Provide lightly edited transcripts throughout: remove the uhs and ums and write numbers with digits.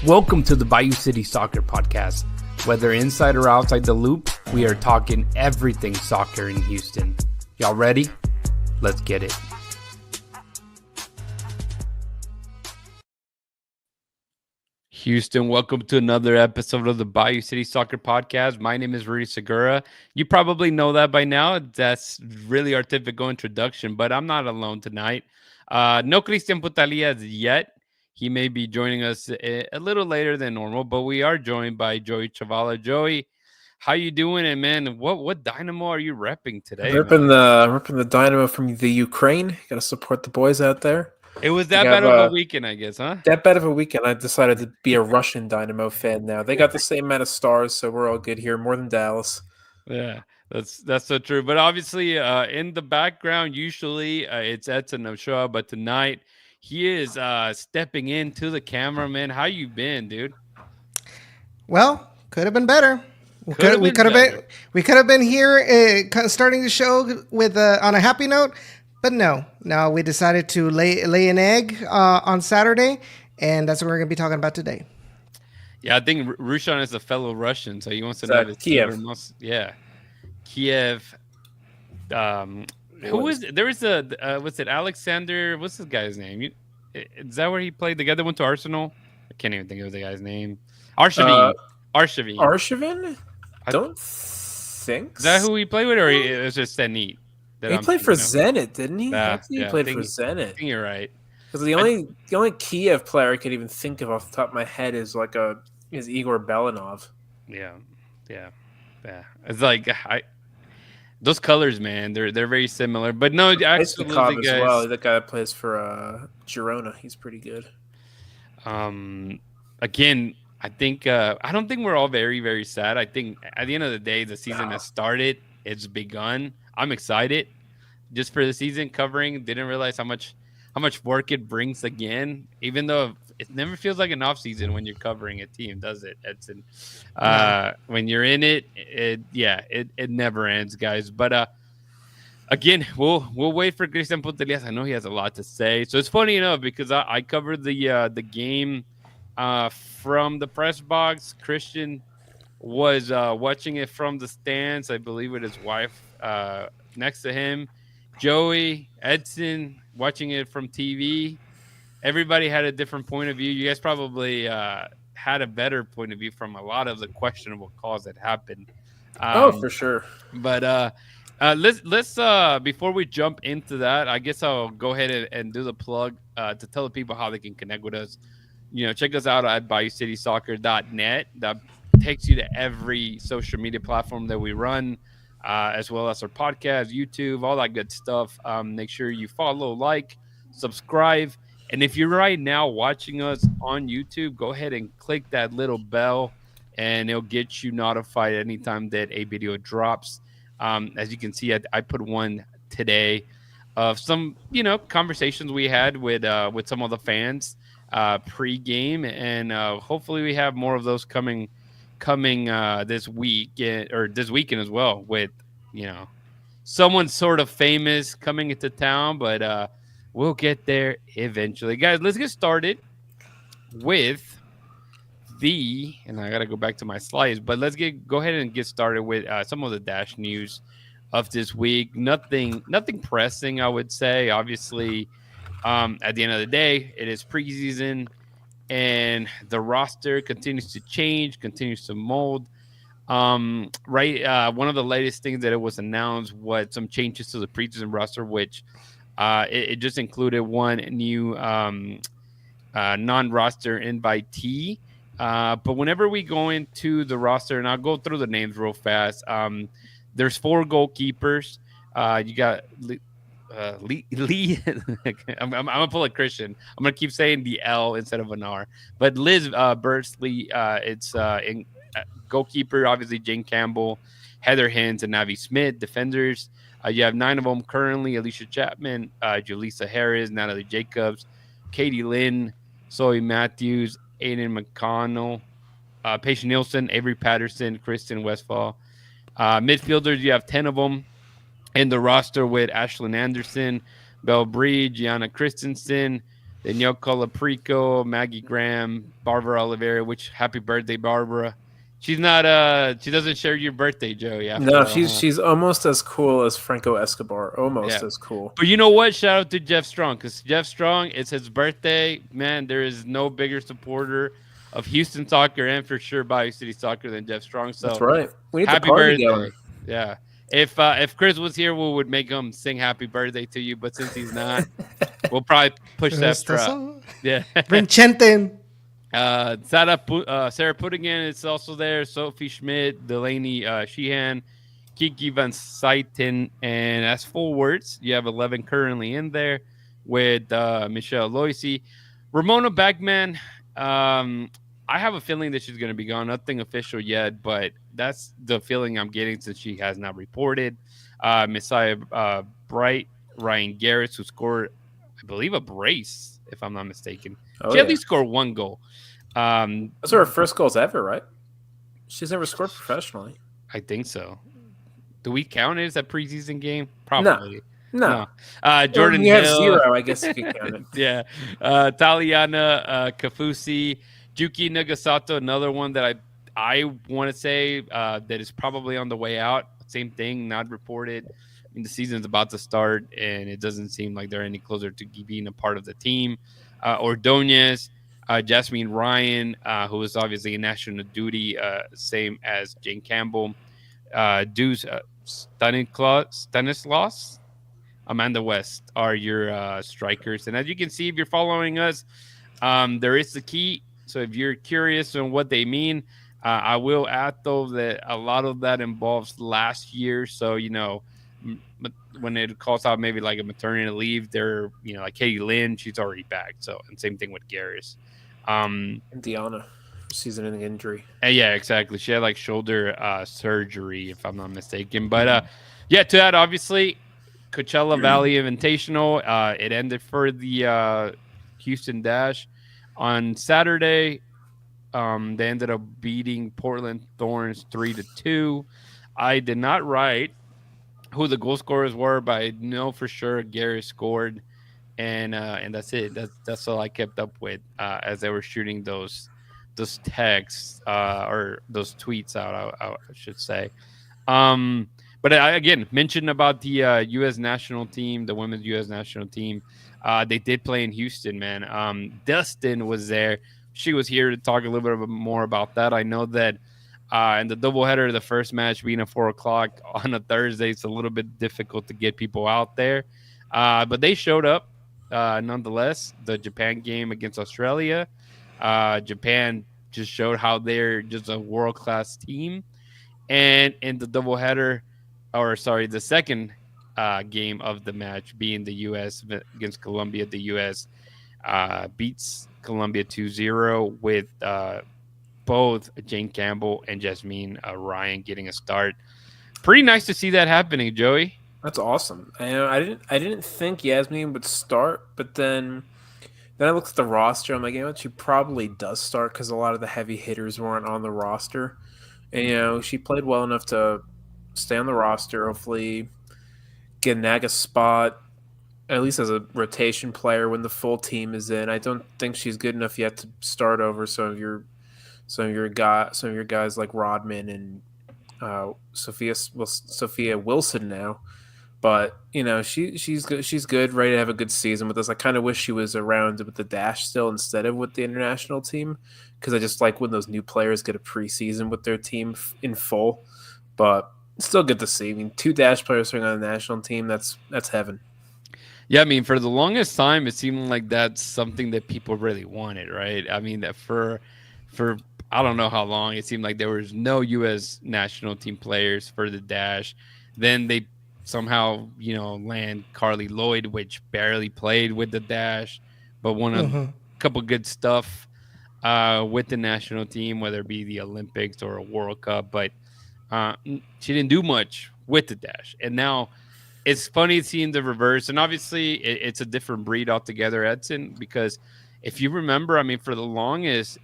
Welcome to the Bayou City Soccer Podcast. Whether inside or outside the loop, we are talking everything soccer in Houston. Y'all ready? Let's get it. Houston, welcome to another episode of the Bayou City Soccer Podcast. My name is Dreary Segura. You probably know that by now. That's really our typical introduction, but I'm not alone tonight. No Cristian Putalias yet. He may be joining us a little later than normal, but we are joined by Joey Chavala. Joey, how you doing? And man, what Dynamo are you repping today? Repping the Dynamo from the Ukraine. Got to support the boys out there. It was that bad of a weekend, I guess, huh? That bad of a weekend. I decided to be a Russian Dynamo fan now. They got the same amount of stars, so we're all good here. More than Dallas. Yeah, that's so true. But obviously, in the background, usually it's Edson Ochoa, but tonight he is stepping into the camera, man. How you been, dude? Well, could have been better. We could have been here starting the show with on a happy note, but no, we decided to lay an egg on Saturday, and that's what we're going to be talking about today. Yeah, I think Rushan is a fellow Russian, so he wants to know the Kiev. Kiev. Who is there is a what's it, Alexander? What's this guy's name? Is that where he played? The guy that went to Arsenal? I can't even think of the guy's name. Arshavin. Arshavin? I don't think. Is that who he played with, or it was just Zenit? He played for Zenit, didn't he? He played for Zenit. I think you're right. Because the only Kiev player I could even think of off the top of my head is Igor Belanov. Yeah. It's like those colors, man. They're very similar, but no, absolutely, guys. As well. That guy plays for Girona. He's pretty good. Again, I think I don't think we're all very, very sad. I think at the end of the day, the season has started. It's begun. I'm excited just for the season covering. Didn't realize how much work it brings again, even though it never feels like an off season when you're covering a team, does it, Edson? When you're in it, it never ends, guys. But again, we'll wait for Cristian Putalias. I know he has a lot to say. So it's funny enough because I covered the game from the press box. Christian was watching it from the stands, I believe, with his wife next to him. Joey, Edson watching it from TV. Everybody had a different point of view. You guys probably had a better point of view from a lot of the questionable calls that happened. For sure. But let's before we jump into that, I guess I'll go ahead and do the plug to tell the people how they can connect with us. Check us out at BayouCitySoccer.net. That takes you to every social media platform that we run, as well as our podcast, YouTube, all that good stuff. Make sure you follow, like, subscribe. And if you're right now watching us on YouTube, go ahead and click that little bell, and it'll get you notified anytime that a video drops. As you can see, I put one today of some, conversations we had with some of the fans pre-game, and hopefully we have more of those coming this week or this weekend as well, with someone sort of famous coming into town, but we'll get there eventually. Guys, let's get started with and I gotta go back to my slides, but let's go ahead and get started with some of the dash news of this week. Nothing pressing, I would say. Obviously, at the end of the day, it is preseason, and the roster continues to change, continues to mold. One of the latest things that it was announced was some changes to the preseason roster, which it just included one new non-roster invitee. But whenever we go into the roster, and I'll go through the names real fast, there's 4 goalkeepers. You got Lee. I'm gonna pull a Christian. I'm gonna keep saying the L instead of an R. But Liz Bursley, it's in goalkeeper. Obviously, Jane Campbell, Heather Hens, and Navi Smith. Defenders, you have 9 of them currently: Alicia Chapman, Julissa Harris, Natalie Jacobs, Katie Lynn, Zoe Matthews, Aiden McConnell, Paige Nielsen, Avery Patterson, Kristen Westfall. Midfielders, you have 10 of them in the roster with Ashlyn Anderson, Belle Bree, Gianna Christensen, Danielle Colaprico, Maggie Graham, Barbara Oliveira. Which happy birthday, Barbara. She's not. She doesn't share your birthday, Joey. After No, all, huh? she's almost as cool as Franco Escobar. Almost Yeah. as cool. But you know what? Shout out to Jeff Strong, because Jeff Strong, it's his birthday. Man, there is no bigger supporter of Houston soccer and for sure Bayou City soccer than Jeff Strong. That's So right. We need the happy party birthday. going. Yeah. If Chris was here, we would make him sing happy birthday to you. But since he's not, we'll probably push that for yeah. Vincenten. Sarah Pudigan is also there. Sophie Schmidt, Delaney Sheehan, Kiki Van Seiten, and as forwards, you have 11 currently in there with Michelle Loisy. Ramona Bagman, I have a feeling that she's going to be gone. Nothing official yet, but that's the feeling I'm getting since she has not reported. Messiah Bright, Ryan Garris, who scored, I believe, a brace, if I'm not mistaken. She at least scored one goal. Those are her first goals ever, right? She's never scored professionally. I think so. Do we count it as a preseason game? Probably. No. Jordan you have Hill, 0, I guess you can count it. yeah. Taliana Kafusi, Juki Nagasato, another one that I want to say that is probably on the way out. Same thing, not reported. I mean, the season's about to start, and it doesn't seem like they're any closer to being a part of the team. Ordonez, Jasmine Ryan, who is obviously in national duty, same as Jane Campbell. Deuce Stanislaus, Amanda West are your strikers. And as you can see, if you're following us, there is the key. So if you're curious on what they mean, I will add, though, that a lot of that involves last year. So, when it calls out maybe like a maternity leave, they're, like Katie Lynn, she's already back. So, and same thing with Garris. And Deanna, season-ending injury. Yeah, exactly. She had like shoulder surgery, if I'm not mistaken. But to that, obviously, Coachella Valley Invitational. It ended for the Houston Dash on Saturday. They ended up beating Portland Thorns 3-2. I did not write who the goal scorers were, but I know for sure Gary scored, and that's it. That's all I kept up with as they were shooting those texts or those tweets out. I should say. But I again mentioned about the U.S. national team, the women's U.S. national team. They did play in Houston, man. Dustin was there. She was here to talk a little bit more about that. I know that in the doubleheader, the first match being at 4:00 on a Thursday, it's a little bit difficult to get people out there. But they showed up nonetheless. The Japan game against Australia, Japan just showed how they're just a world-class team. And in the doubleheader, the second game of the match being the U.S. against Colombia, the U.S. Beats Colombia 2-0 with both Jane Campbell and Jasmine Ryan getting a start. Pretty nice to see that happening, Joey. That's awesome. I didn't think Yasmin would start, but then I looked at the roster. I'm like, she probably does start because a lot of the heavy hitters weren't on the roster. And she played well enough to stay on the roster. Hopefully, get a spot, at least as a rotation player when the full team is in. I don't think she's good enough yet to start over some of your guys like Rodman and Sophia Wilson now. But she's good. She's good, ready to have a good season with us. I kind of wish she was around with the Dash still instead of with the international team, because I just like when those new players get a preseason with their team in full. But it's still good to see. I mean, 2 Dash players playing on the national team, that's heaven. Yeah, I mean, for the longest time, it seemed like that's something that people really wanted, right? I mean, that for I don't know how long, it seemed like there was no U.S. national team players for the Dash. Then they somehow, land Carly Lloyd, which barely played with the Dash, but won a couple good stuff with the national team, whether it be the Olympics or a World Cup. But she didn't do much with the Dash. And now it's funny seeing the reverse. And obviously, it's a different breed altogether, Edson, because if you remember, I mean, for the longest,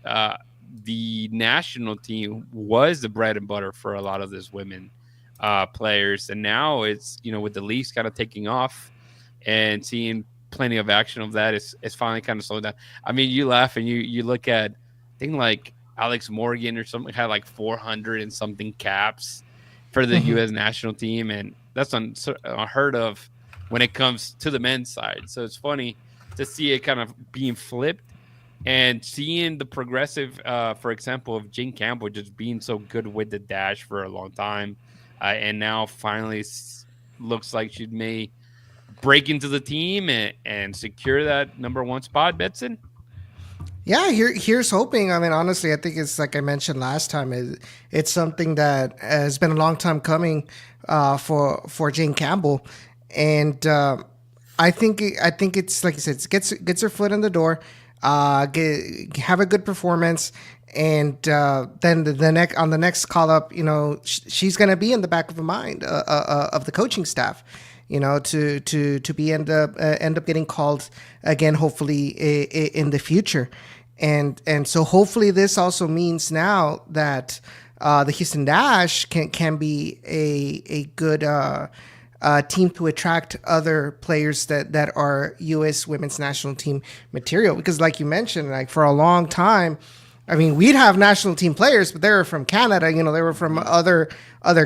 the national team was the bread and butter for a lot of these women players. And now it's, with the leagues kind of taking off and seeing plenty of action of that. It's finally kind of slowed down. I mean, you laugh and you look at, I think like Alex Morgan or something had like 400 and something caps for the Mhm. U.S. national team, and that's unheard of when it comes to the men's side. So it's funny to see it kind of being flipped and seeing the progressive, for example, of Jane Campbell just being so good with the dash for a long time, and now finally looks like she may break into the team and secure that number one spot, Betson. Yeah, here's hoping. I mean, honestly, I think it's like I mentioned last time. It's something that has been a long time coming for Jane Campbell, and I think it's like I said, it gets her foot in the door, have a good performance, and then the next call up, she's gonna be in the back of the mind of the coaching staff. To be end up getting called again, hopefully in the future, and so hopefully this also means now that the Houston Dash can be a good team to attract other players that are U.S. women's national team material, because like you mentioned, like for a long time, I mean, we'd have national team players, but they were from Canada. They were from other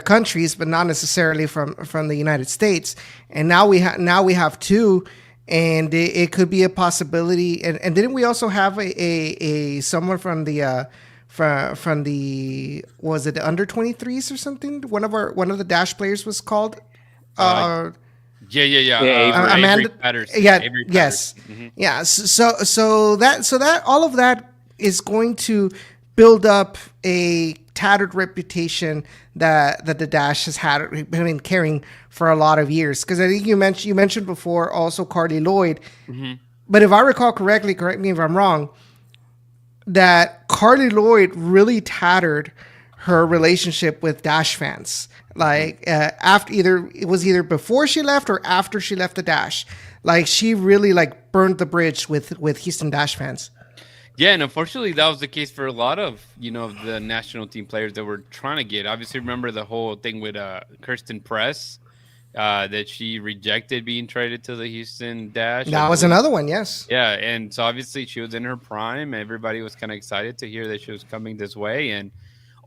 countries, but not necessarily from the United States. And now we have two, and it could be a possibility. And didn't we also have a someone from the from the, was it the under 23s or something? One of the Dash players was called. Yeah. Yeah, Amanda. Patterson. Yeah. Avery Yes. Patterson. Mhm. Yeah. So that all of that is going to build up a tattered reputation that the Dash has been carrying for a lot of years. Because I think you mentioned before also Carly Lloyd, but if I recall correctly, correct me if I'm wrong, that Carly Lloyd really tattered her relationship with Dash fans. Like after it was either before she left or after she left the Dash. Like she really like burned the bridge with Houston Dash fans. Yeah, and unfortunately, that was the case for a lot of the national team players that were trying to get. Obviously, remember the whole thing with Kirsten Press, that she rejected being traded to the Houston Dash. That was another one, yes. Yeah, and so obviously she was in her prime. Everybody was kind of excited to hear that she was coming this way, and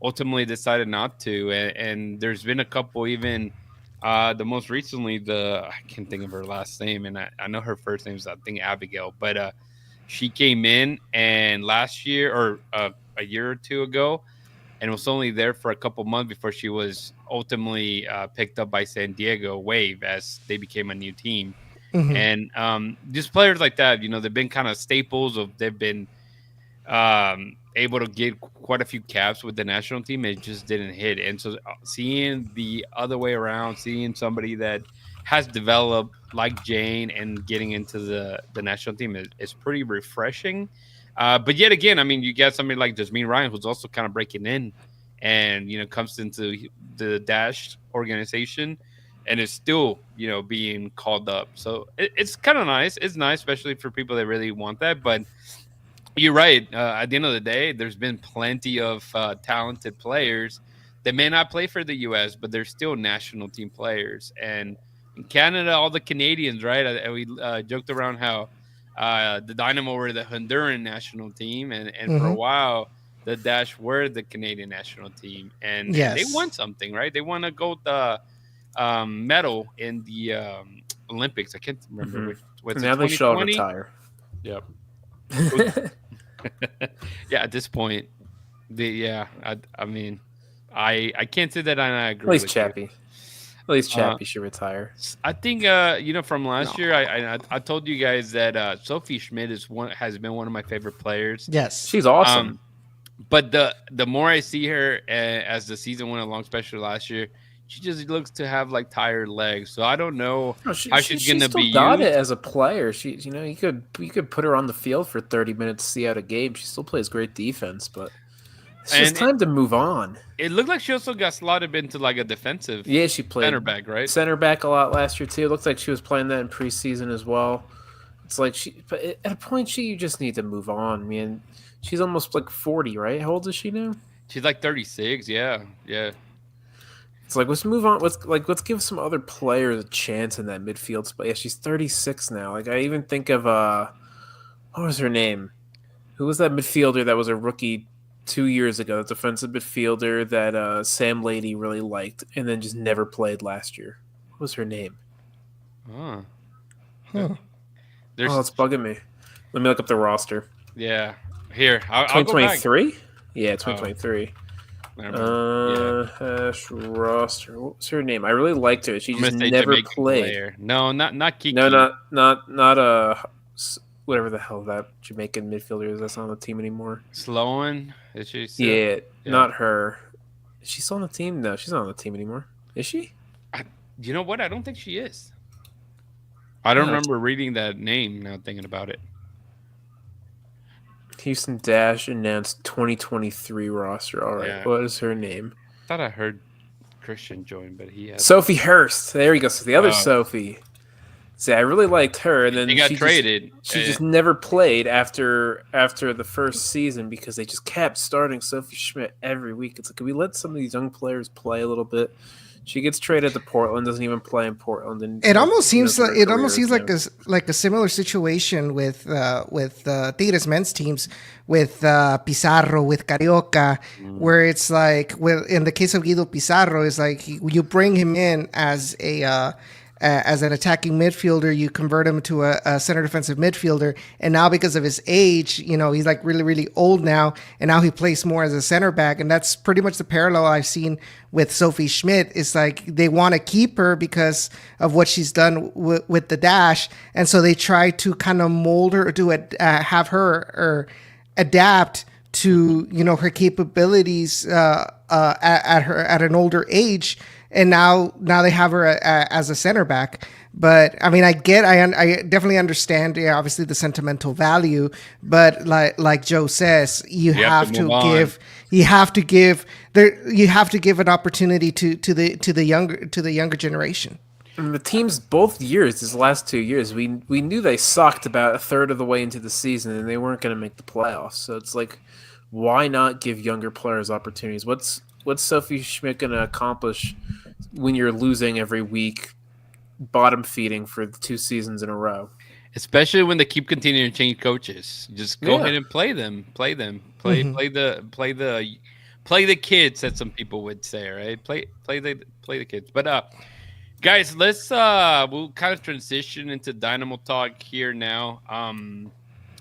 ultimately decided not to. And there's been a couple, even the most recently, I can't think of her last name, and I know her first name is, I think, Abigail, but she came in and last year or a year or two ago, and was only there for a couple months before she was ultimately picked up by San Diego Wave as they became a new team. And just players like that, they've been kind of staples they've been able to get quite a few caps with the national team. It just didn't hit. And so seeing the other way around, seeing somebody that has developed like Jane and getting into the national team is pretty refreshing. But yet again, I mean, you got somebody like Jasmine Ryan, who's also kind of breaking in and, comes into the Dash organization and is still, being called up. So it's kind of nice. It's nice, especially for people that really want that. But you're right. At the end of the day, there's been plenty of talented players that may not play for the U.S., but they're still national team players. And in Canada, all the Canadians, right? We joked around how the Dynamo were the Honduran national team, and for a while, the Dash were the Canadian national team, and they won something, right? They won a gold medal in the Olympics. I can't remember which. Was now it they shall retire. Yep. Yeah, at this point, I mean, I can't say that I agree. At least with Chappie. You. At least Chappie should retire. I think from last year, I told you guys that Sophie Schmidt has been one of my favorite players. Yes, she's awesome. But the more I see her as the season went along, especially last year, she just looks to have like tired legs. So I don't know how she's going to be used. Got it as a player. She, you could put her on the field for 30 minutes, see out a game. She still plays great defense, but it's just time to move on. It looked like she also got slotted into like a defensive. Yeah, she played center back, right? Center back a lot last year too. It looks like she was playing that in preseason as well. It's like but at a point, you just need to move on, man. She's almost like 40, right? How old is she now? She's like 36. Yeah. It's like let's move on. Let's give some other players a chance in that midfield spot. Yeah, she's 36 now. Like I even think of what was her name? Who was that midfielder that was a rookie 2 years ago? That defensive midfielder that Sam Lady really liked, and then just never played last year. What was her name? Huh. Huh. It's bugging me. Let me look up the roster. Yeah. Here, I'll go back. 2023? Yeah, 2023. Roster. What was her name? I really liked her. She just never played. Player. No, not Kiki. No, not whatever the hell that Jamaican midfielder is. That's not on the team anymore. Sloan? Is she still? Yeah, not her. Is she still on the team? No, she's not on the team anymore. Is she? You know what? I don't think she is. I don't remember reading that name now thinking about it. Houston Dash announced 2023 roster. All right. Yeah. What is her name? I thought I heard Christian join, but he has Sophie Hurst. There you go. So the other Sophie. See, I really liked her, and then she got traded. She just never played after the first season because they just kept starting Sophie Schmidt every week. It's like, can we let some of these young players play a little bit? She gets traded to Portland, doesn't even play in Portland. And it almost seems like a similar situation with Tigres men's teams with Pizarro, with Carioca, where it's like, well, in the case of Guido Pizarro, it's like you bring him in as an attacking midfielder, you convert him to a center defensive midfielder, and now because of his age, he's like really, really old now, and now he plays more as a center back, and that's pretty much the parallel I've seen with Sophie Schmidt. It's like they want to keep her because of what she's done with the Dash, and so they try to kind of mold her, have her or adapt to her capabilities at an older age. And now they have her as a center back. But I mean, I definitely understand. Yeah, obviously the sentimental value. But like Joe says, you have to give an opportunity to the younger generation. And the teams both years, these last 2 years, we knew they sucked about a third of the way into the season, and they weren't going to make the playoffs. So it's like, why not give younger players opportunities? What's Sophie Schmidt going to accomplish when you're losing every week, bottom feeding for 2 seasons in a row? Especially when they keep continuing to change coaches. Just go ahead and play them. Play the kids, as some people would say, right? Play the kids. But guys, let's we'll kind of transition into Dynamo talk here now.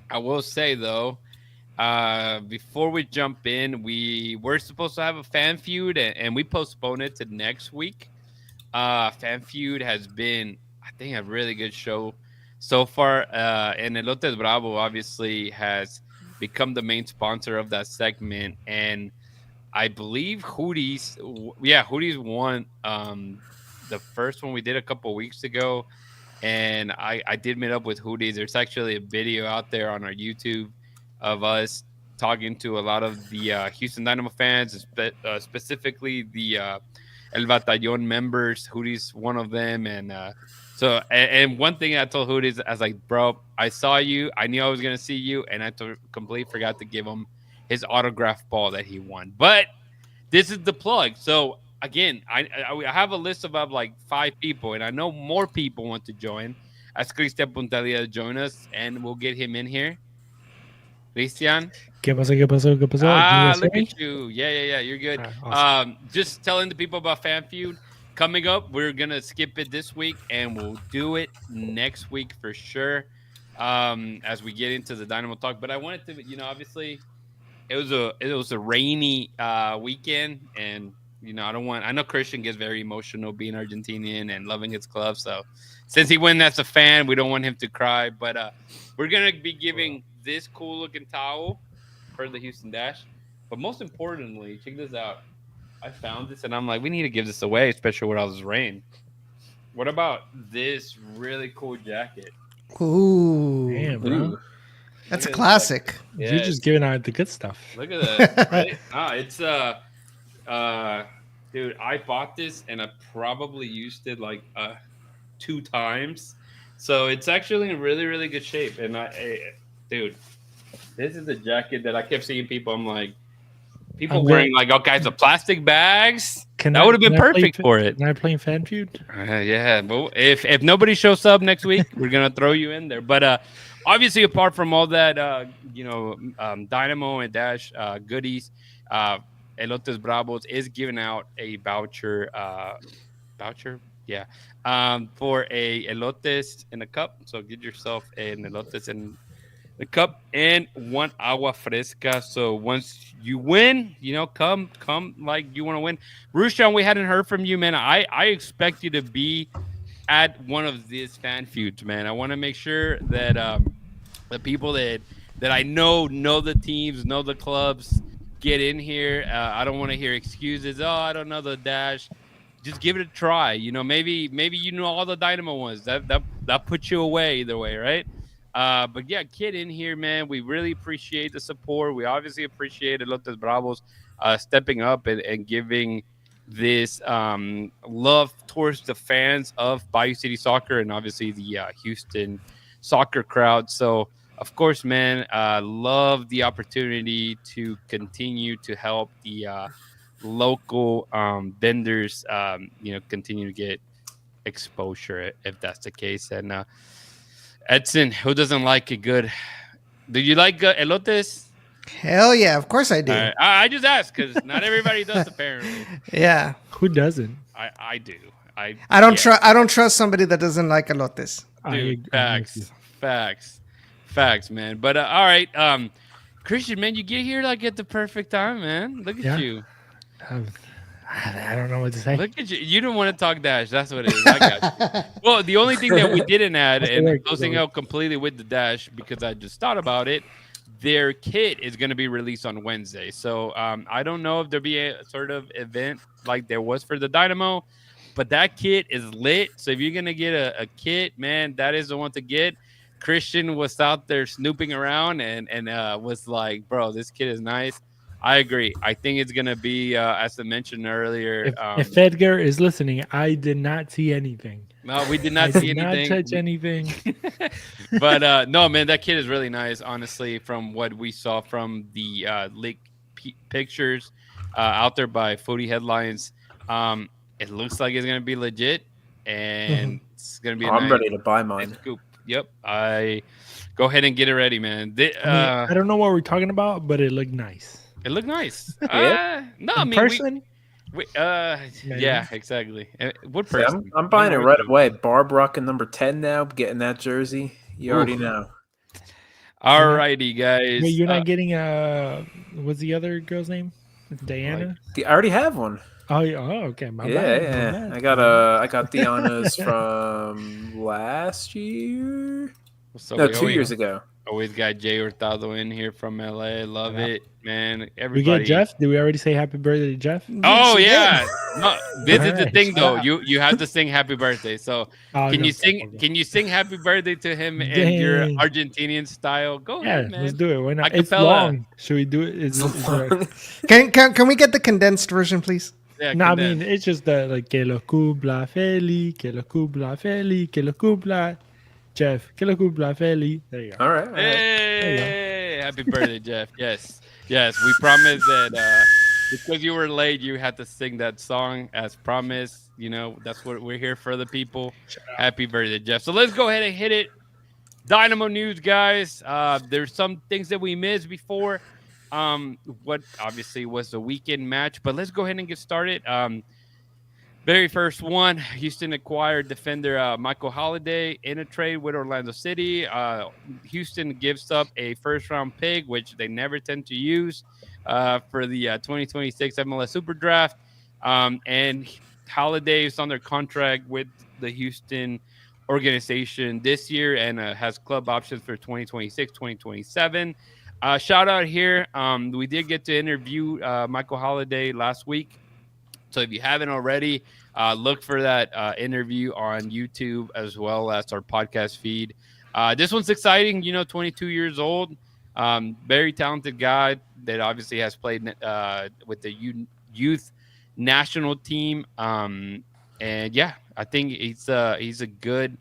I will say though, before we jump in, we were supposed to have a fan feud and we postponed it to next week. Fan feud has been, I think, a really good show so far. And Elotes Bravo obviously has become the main sponsor of that segment. And I believe Hootie's won the first one we did a couple weeks ago. And I did meet up with Hootie's. There's actually a video out there on our YouTube of us talking to a lot of the Houston Dynamo fans, specifically the El Batallón members. Hootie's one of them. And and one thing I told Hootie's, I was like, bro, I saw you. I knew I was going to see you. And I completely forgot to give him his autograph ball that he won. But this is the plug. So, again, I have a list of like 5 people, and I know more people want to join. Ask Cristian Puntalia to join us, and we'll get him in here. Cristian? ¿Qué pasó? Look at you. Yeah, you're good. Awesome. Just telling the people about Fan Feud. Coming up, we're going to skip it this week, and we'll do it next week for sure as we get into the Dynamo talk. But I wanted to, obviously, it was a rainy weekend, and I know Christian gets very emotional being Argentinian and loving his club. So since he went as a fan, we don't want him to cry. But we're going to be giving this cool looking towel for the Houston Dash. But most importantly, check this out. I found this and I'm like, we need to give this away, especially with all this rain. What about this really cool jacket? Ooh. Damn, bro. That's a classic. You're just giving out the good stuff. Look at that. Right? It's dude, I bought this and I probably used it like 2 times. So it's actually in really, really good shape. And dude, this is the jacket that I kept seeing people. I'm like, people wearing like all kinds of plastic bags That would have been perfect for it. Can I play Fan Feud? Yeah, but if nobody shows up next week, we're gonna throw you in there. But obviously, apart from all that, Dynamo and Dash goodies, Elotes Bravos is giving out a voucher. Voucher, yeah, for a elotes in a cup. So get yourself an elotes in the cup and one agua fresca. So once you win, come like you want to win. Rushan, we hadn't heard from you, man. I expect you to be at one of these fan feuds, man. I want to make sure that the people that I know the teams, know the clubs, get in here. I don't want to hear excuses. Oh, I don't know the Dash. Just give it a try. Maybe you know all the Dynamo ones. That puts you away either way, right? But yeah, get in here, man. We really appreciate the support. We obviously appreciate Elotes Bravos stepping up and giving this love towards the fans of Bayou City Soccer and obviously the Houston soccer crowd. So, of course, man, love the opportunity to continue to help the local vendors, continue to get exposure if that's the case. And Edson, who doesn't like a good? Do you like elotes? Hell yeah, of course I do. I just asked because not everybody does apparently. Yeah. Who doesn't? I do. I don't trust. I don't trust somebody that doesn't like elotes. Dude, facts, man. But all right, Christian, man, you get here like at the perfect time, man. Look at you. I don't know what to say. Look at you. You don't want to talk Dash. That's what it is. I got you. Well, the only thing that we didn't add, and closing out completely with the Dash, because I just thought about it, their kit is going to be released on Wednesday. So I don't know if there'll be a sort of event like there was for the Dynamo, but that kit is lit. So if you're going to get a kit, man, that is the one to get. Christian was out there snooping around and was like, bro, this kit is nice. I agree. I think it's going to be, as I mentioned earlier. If Edgar is listening, I did not see anything. No, we did not see anything. Not touch anything. But no, man, that kid is really nice, honestly, from what we saw from the leaked pictures out there by Footy Headlines. It looks like it's going to be legit, and it's going to be I'm ready to buy mine. Scoop. Yep. Go ahead and get it ready, man. I don't know what we're talking about, but it looked nice. It looked nice. Yeah. No, In person? Yeah, exactly. What person? See, I'm buying it right away. Barb rocking number 10 now, getting that jersey. You already know. All righty, guys. Wait, you're not getting what's the other girl's name? Diana? I already have one. Oh, okay. My Yeah. bad. I got Diana's from last year. So no, 2 years ago. Always got Jay Hurtado in here from LA. Love it, man. Everybody. We get Jeff. Did we already say happy birthday to Jeff? Oh yeah. No, this is the thing though. You have to sing happy birthday. So can you sing happy birthday to him in your Argentinian style? Go ahead, man. Let's do it. Why not? Acapella. It's long. Should we do it? Can we get the condensed version, please? Yeah, no, I mean it's just the like que lo cumpla feliz, que lo cumpla feliz, que lo cumpla. Jeff, que lo cumpla feliz. There you go. All right. Hey, happy birthday, Jeff. Yes. We promised that because you were late, you had to sing that song as promised. That's what we're here for, the people. Happy birthday, Jeff. So let's go ahead and hit it. Dynamo news, guys. There's some things that we missed before. What obviously was the weekend match, but let's go ahead and get started. Very first one, Houston acquired defender Michael Holiday in a trade with Orlando City. Houston gives up a first-round pick, which they never tend to use for the 2026 MLS Super Draft. And Holiday is on their contract with the Houston organization this year and has club options for 2026, 2027. Shout out here. We did get to interview Michael Holiday last week. So if you haven't already, look for that interview on YouTube as well as our podcast feed. This one's exciting, 22 years old, very talented guy that obviously has played with the youth national team. And yeah, I think he's a good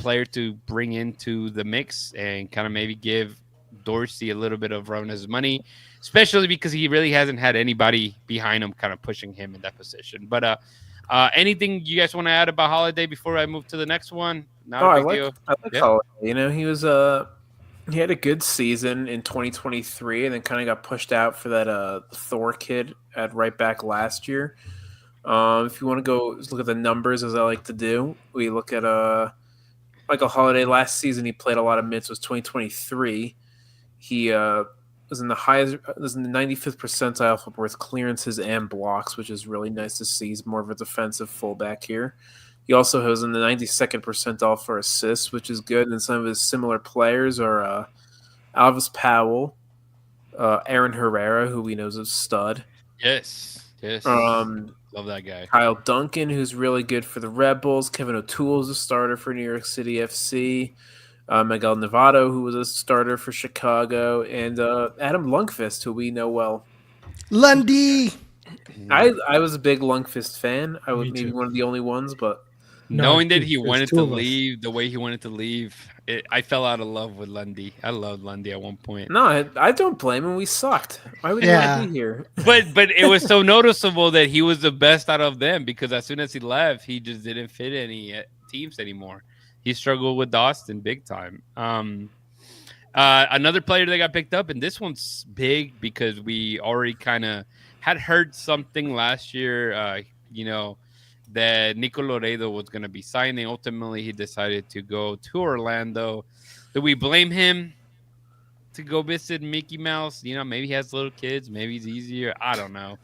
player to bring into the mix and kind of maybe give Dorsey a little bit of Rona's money, especially because he really hasn't had anybody behind him kind of pushing him in that position. But anything you guys want to add about Holiday before I move to the next one? Not a big deal. I like Yeah. Holiday. You know, he had a good season in 2023, and then kind of got pushed out for that Thor kid at right back last year. If you want to go look at the numbers, as I like to do, we look at Michael Holiday last season. He played a lot of minutes. Was 2023. He was in the 95th percentile for both clearances and blocks, which is really nice to see. He's more of a defensive fullback here. He also was in the 92nd percentile for assists, which is good. And some of his similar players are Alvis Powell, Aaron Herrera, who we know is a stud. Yes. Love that guy. Kyle Duncan, who's really good for the Red Bulls. Kevin O'Toole is a starter for New York City FC. Miguel Novato, who was a starter for Chicago. And Adam Lundqvist, who we know well. Lundy! I was a big Lundqvist fan. I was Me maybe too. one of the only ones, but Knowing that there's he wanted two to of us. leave the way he wanted to leave, I fell out of love with Lundy. I loved Lundy at one point. no, I don't blame him. We sucked. Why would he Yeah. want to be here? But it was so noticeable that he was the best out of them because as soon as he left, he just didn't fit any teams anymore. He struggled with Austin big time. Another player that got picked up, and this one's big because we already kind of had heard something last year, that Nico Loredo was going to be signing. Ultimately, he decided to go to Orlando. Do we blame him to go visit Mickey Mouse? Maybe he has little kids. Maybe it's easier. I don't know.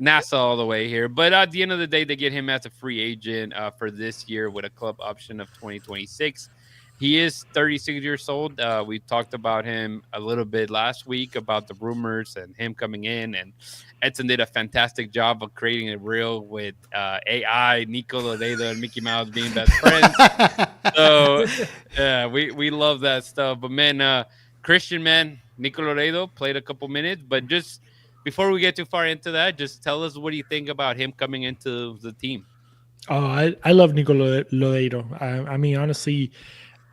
NASA all the way here. But at the end of the day, they get him as a free agent for this year with a club option of 2026. He is 36 years old. We talked about him a little bit last week about the rumors and him coming in. And Edson did a fantastic job of creating a reel with AI, Nico Loredo, and Mickey Mouse being best friends. So, yeah, we love that stuff. But, man, Christian, man, Nico Loredo played a couple minutes. But just before we get too far into that, just tell us what do you think about him coming into the team? Oh, I love Nico Loredo. I mean, honestly,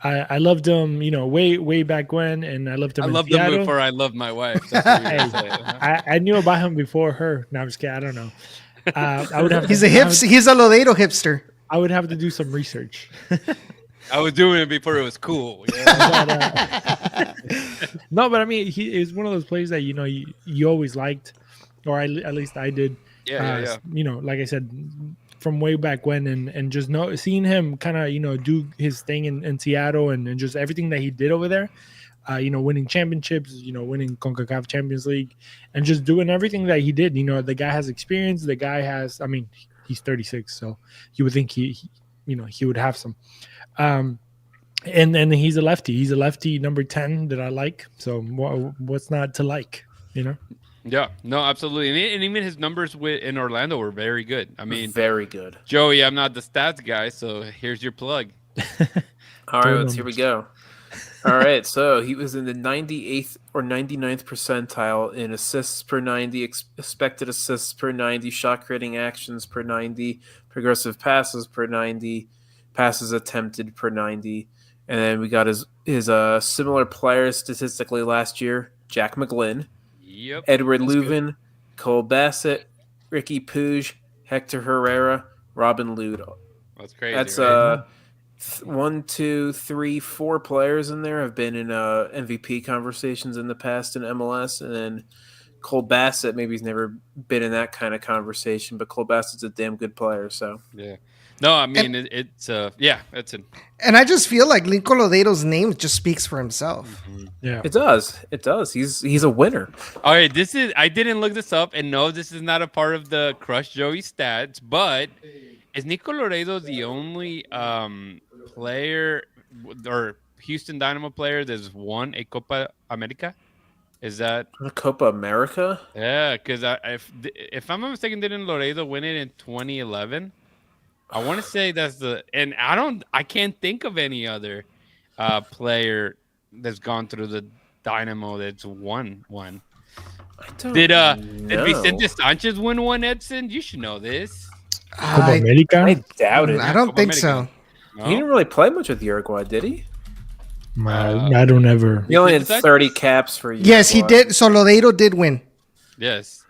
I loved him, way back when, and I loved him. I in loved him Seattle. before I loved my wife. That's what Hey, you're saying. I knew about him before her. No, I'm just kidding. I don't know. I would have. He's a he's a Loredo hipster. I would have to do some research. I was doing it before it was cool. No, but I mean, he is one of those players that you always liked, or at least I did. Yeah. Like I said, from way back when, and just seeing him kind of do his thing in Seattle and just everything that he did over there, winning championships, winning CONCACAF Champions League, and just doing everything that he did. The guy has experience. The guy has. I mean, he's 36, so you would think he would have some. And he's a lefty. He's a lefty number 10 that I like. So what's not to like? Yeah, no, absolutely. And even his numbers in Orlando were very good. I mean, Very good. Joey, I'm not the stats guy, so here's your plug. All right, here we go. All right, so he was in the 98th or 99th percentile in assists per 90, expected assists per 90, shot creating actions per 90, progressive passes per 90, passes attempted per 90. And then we got his similar players statistically last year: Jack McGlynn, Yep. Edward That's Leuven, good. Cole Bassett, Ricky Puig, Hector Herrera, Robin Ludo. That's crazy. That's right? 1, 2, 3, 4 players in there have been in MVP conversations in the past in MLS, and then Cole Bassett, maybe he's never been in that kind of conversation, but Cole Bassett's a damn good player. So Yeah. No, I mean it's it's an And I just feel like Nico Loredo's name just speaks for himself. Yeah. it does. He's a winner. All right, I didn't look this up, and no, this is not a part of the Crush Joey stats, but is Nico Loredo the only player or Houston Dynamo player that's won a Copa America? Is that Copa America? yeah? Because if I'm not mistaken, didn't Loredo win it in 2011? I want to say that's and I can't think of any other player that's gone through the Dynamo that's won one. I don't Did know. Vicente Sanchez win one, Edson? You should know this. Copa I, America. I doubt it. I don't Copa think America. so. No? He didn't really play much with Uruguay, did he? I don't ever. He only had Besides- 30 caps for year Yes, he one. did. So Lodeiro did win. Yes.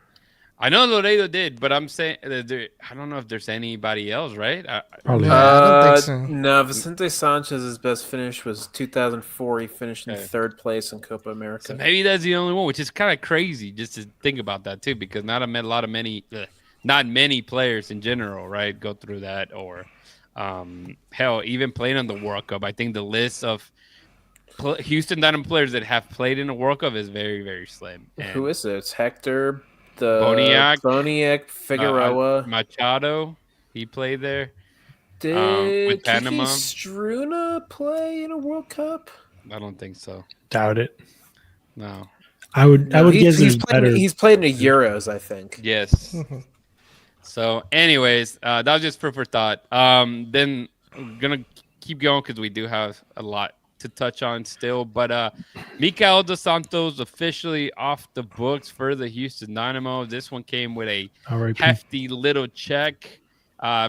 I know Laredo did, but I'm saying I don't know if there's anybody else, right? Probably No, not. I don't think so. No, Vicente Sanchez's best finish was 2004. He finished in Okay. third place in Copa America. So maybe that's the only one, which is kind of crazy just to think about that too, because not many players in general, right, go through that, or hell, even playing on the World Cup. I think the list of Houston Dynamo players that have played in the World Cup is very, very slim. And Who is it? It's Hector, Boniek, Figueroa. Machado, he played there. Did with Panama. Kiki Struna play in a World Cup? I don't think so. Doubt it. No. I would guess he's it's played. better. He's played in the Euros, I think. Yes. So, anyways, that was just food for thought. Then we're gonna keep going because we do have a lot to touch on still. But Mikael dos Santos officially off the books for the Houston Dynamo. This one came with a R.I.P. hefty little check.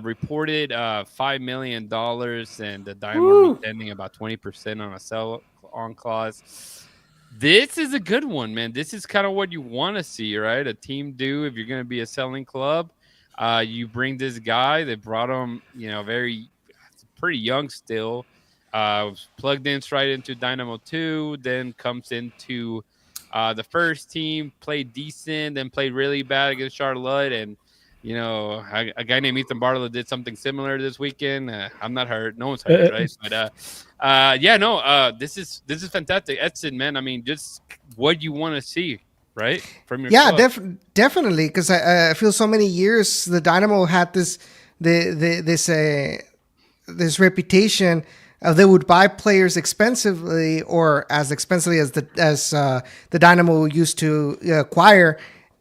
Reported $5 million, and the Dynamo retending about 20% on a sell-on clause. This is a good one, man. This is kind of what you want to see, right? A team do if you're going to be a selling club. You bring this guy. They brought him, pretty young still. Was plugged in straight into Dynamo 2, then comes into the first team, played decent, then played really bad against Charlotte. And, a guy named Ethan Barlow did something similar this weekend. I'm not hurt. No one's hurt, right? But, this is fantastic. Edson, man, I mean, just what you want to see, right? From your club. Definitely, because I feel so many years the Dynamo had this reputation of they would buy players expensively, or as expensively as the Dynamo used to acquire,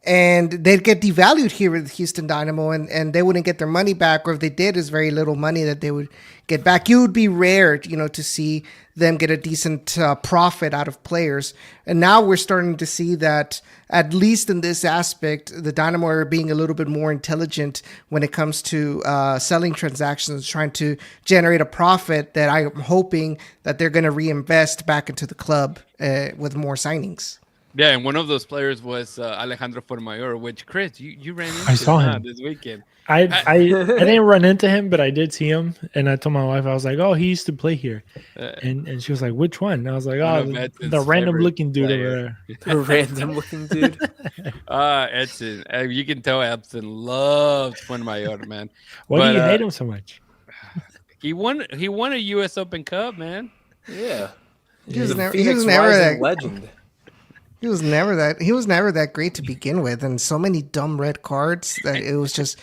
and they'd get devalued here with Houston Dynamo, and they wouldn't get their money back, or if they did, it's very little money that they would get back. You would be rare, to see them get a decent profit out of players. And now we're starting to see that, at least in this aspect, the Dynamo are being a little bit more intelligent when it comes to selling transactions, trying to generate a profit that I'm hoping that they're going to reinvest back into the club with more signings. Yeah, and one of those players was Alejandro Formayor, which, Chris, you ran into I saw him this weekend. I didn't run into him, but I did see him, and I told my wife, I was like, "Oh, he used to play here," and she was like, "Which one?" And I was like, "Oh, the random looking dude over there." The random looking dude. Edson, you can tell Edson loves Formayor, man. Why do you hate him so much? He won a U.S. Open Cup, man. Yeah, He was never Rising legend. He was never that great to begin with, and so many dumb red cards that it was just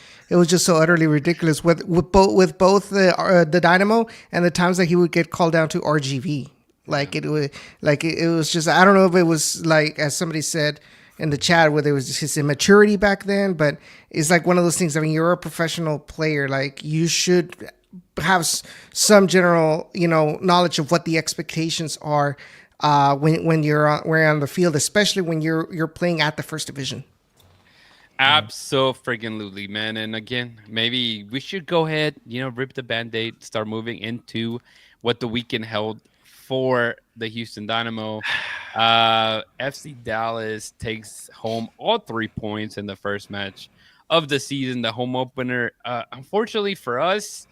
so utterly ridiculous with both the Dynamo and the times that he would get called down to RGV. It was just, I don't know if it was like, as somebody said in the chat, whether it was just his immaturity back then, but it's like one of those things. I mean, you're a professional player, like you should have some general knowledge of what the expectations are. When you're on the field, especially when you're playing at the first division. Absolutely, man. And again, maybe we should go ahead, rip the Band-Aid, start moving into what the weekend held for the Houston Dynamo. FC Dallas takes home all 3 points in the first match of the season, the home opener. Unfortunately for us,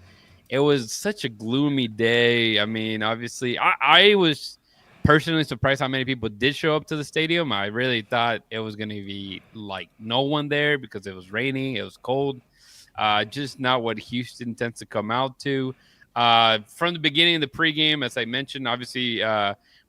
it was such a gloomy day. I mean, obviously, I was personally surprised how many people did show up to the stadium. I really thought it was going to be like no one there because it was raining, it was cold. Just not what Houston tends to come out to. From the beginning of the pregame, as I mentioned, obviously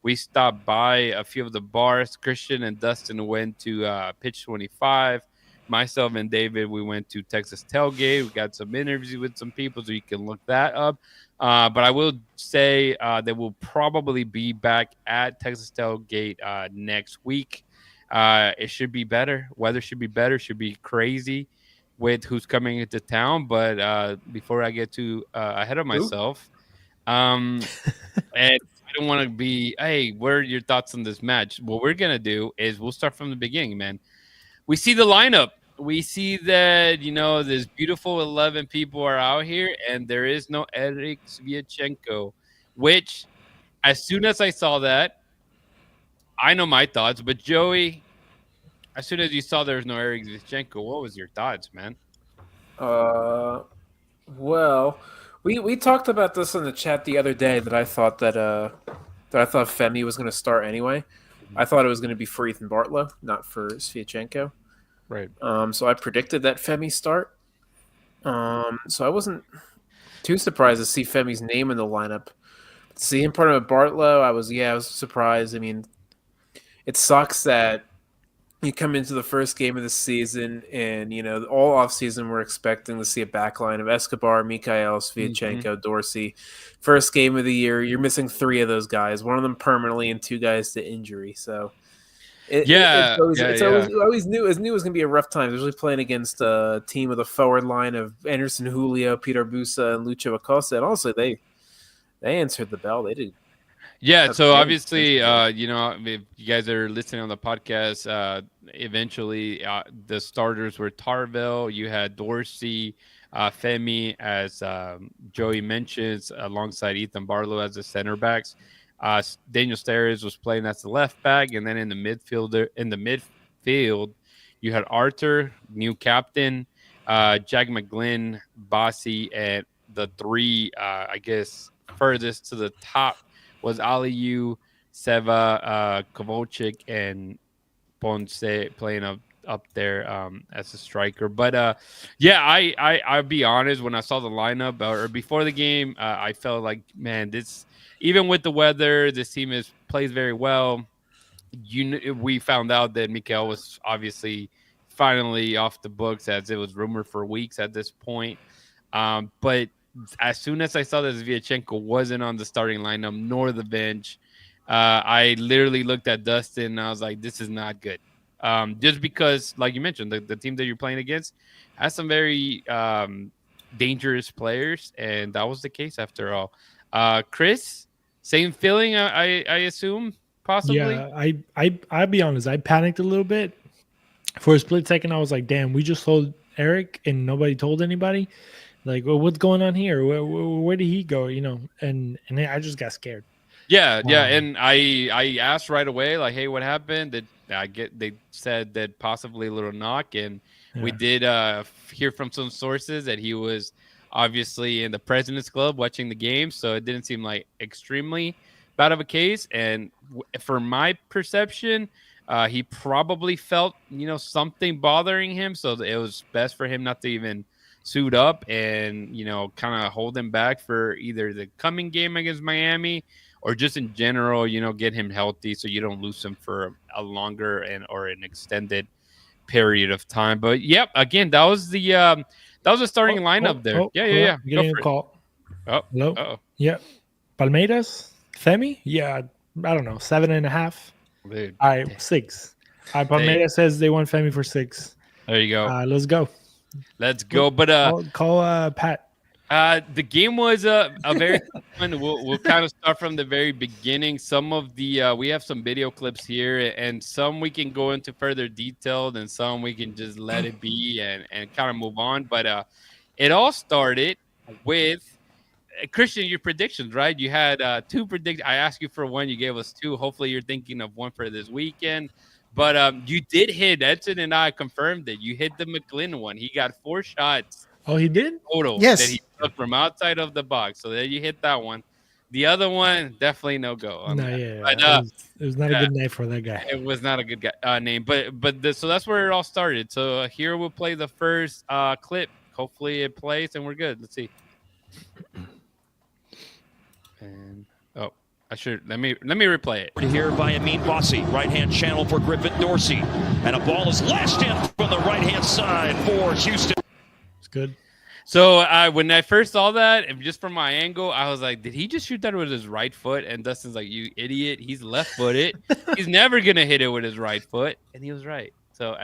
we stopped by a few of the bars. Christian and Dustin went to Pitch 25. Myself and David, we went to Texas Tailgate. We got some interviews with some people, so you can look that up. But I will say that we'll probably be back at Texas Tailgate next week. It should be better. Weather should be better. Should be crazy with who's coming into town. But before I get too ahead of myself, and I don't want to be, hey, what are your thoughts on this match? What we're going to do is we'll start from the beginning, man. We see the lineup. We see that, this beautiful 11 people are out here, and there is no Eric Sviatchenko, which as soon as I saw that, I know my thoughts, but Joey, as soon as you saw there was no Eric Zichenko, what was your thoughts, man? Well, we talked about this in the chat the other day that I thought Femi was going to start anyway. I thought it was going to be for Ethan Bartlow, not for Sviatchenko. Right. So I predicted that Femi start. So I wasn't too surprised to see Femi's name in the lineup. Seeing part of Bartlow, I was surprised. I mean, it sucks that you come into the first game of the season and, all offseason we're expecting to see a backline of Escobar, Mikhail, Sviatchenko, Dorsey. First game of the year, you're missing 3 of those guys, one of them permanently and 2 guys to injury. So I always knew it was going to be a rough time. Usually playing against a team with a forward line of Anderson, Julio, Peter Busa, and Lucho Acosta. And also they answered the bell. They did. Yeah, so obviously, if you guys are listening on the podcast, eventually the starters were Tarville. You had Dorsey, Femi, as Joey mentions, alongside Ethan Barlow as the center backs. Daniel Steres was playing as the left back, and then in the midfield, you had Arthur, new captain, Jack McGlynn, Bossy, and the 3, I guess, furthest to the top was Aliyu, Seva, Kovalchik, and Ponce playing up there as a striker. But I'll be honest, when I saw the lineup or before the game, I felt like, man, this, even with the weather, this team plays very well. We found out that Mikhail was obviously finally off the books, as it was rumored for weeks at this point. But as soon as I saw that Sviatchenko wasn't on the starting lineup nor the bench, I literally looked at Dustin and I was like, this is not good. Just because, like you mentioned, the team that you're playing against has some very dangerous players, and that was the case after all. Chris, same feeling, I assume, possibly? Yeah, I'll be honest. I panicked a little bit. For a split second, I was like, damn, we just told Eric and nobody told anybody. Like, well, what's going on here? Where did he go? And I just got scared. Yeah. And I asked right away, like, hey, what happened? They said that possibly a little knock, and we did hear from some sources that he was obviously in the President's Club watching the game, so it didn't seem like extremely bad of a case. And for my perception, he probably felt something bothering him, so it was best for him not to even suit up and kind of hold him back for either the coming game against Miami or just in general, get him healthy so you don't lose him for a longer or an extended period of time. But yep, again, that was the starting lineup there. Yeah. Getting a call. Oh, hello. Uh-oh. Yeah, Palmeiras, Femi. Yeah, I don't know, 7.5. Dude. All right, 6. Palmeiras says they want Femi for 6. There you go. Let's go. Let's go. But call Pat. The game was a very fun. We'll kind of start from the very beginning. Some of the we have some video clips here, and some we can go into further detail, and some we can just let it be and kind of move on. But it all started with Christian, your predictions, right? You had 2 predictions. I asked you for 1. You gave us 2. Hopefully, you're thinking of 1 for this weekend. But you did hit. Edson and I confirmed that you hit the McGlynn one. He got 4 shots. Oh, he did? Total. Yes. That he took from outside of the box. So there you hit that one. The other one, definitely no go. But, it was not a good night for that guy. It was not a good guy, name. So that's where it all started. So here we'll play the first clip. Hopefully it plays and we're good. Let's see. And let me replay it. Here by Amin Bossi, right-hand channel for Griffin Dorsey, and a ball is lashed in from the right-hand side for Houston. It's good. So when I first saw that, just from my angle, I was like, did he just shoot that with his right foot? And Dustin's like, you idiot, he's left-footed. He's never gonna hit it with his right foot, and he was right. So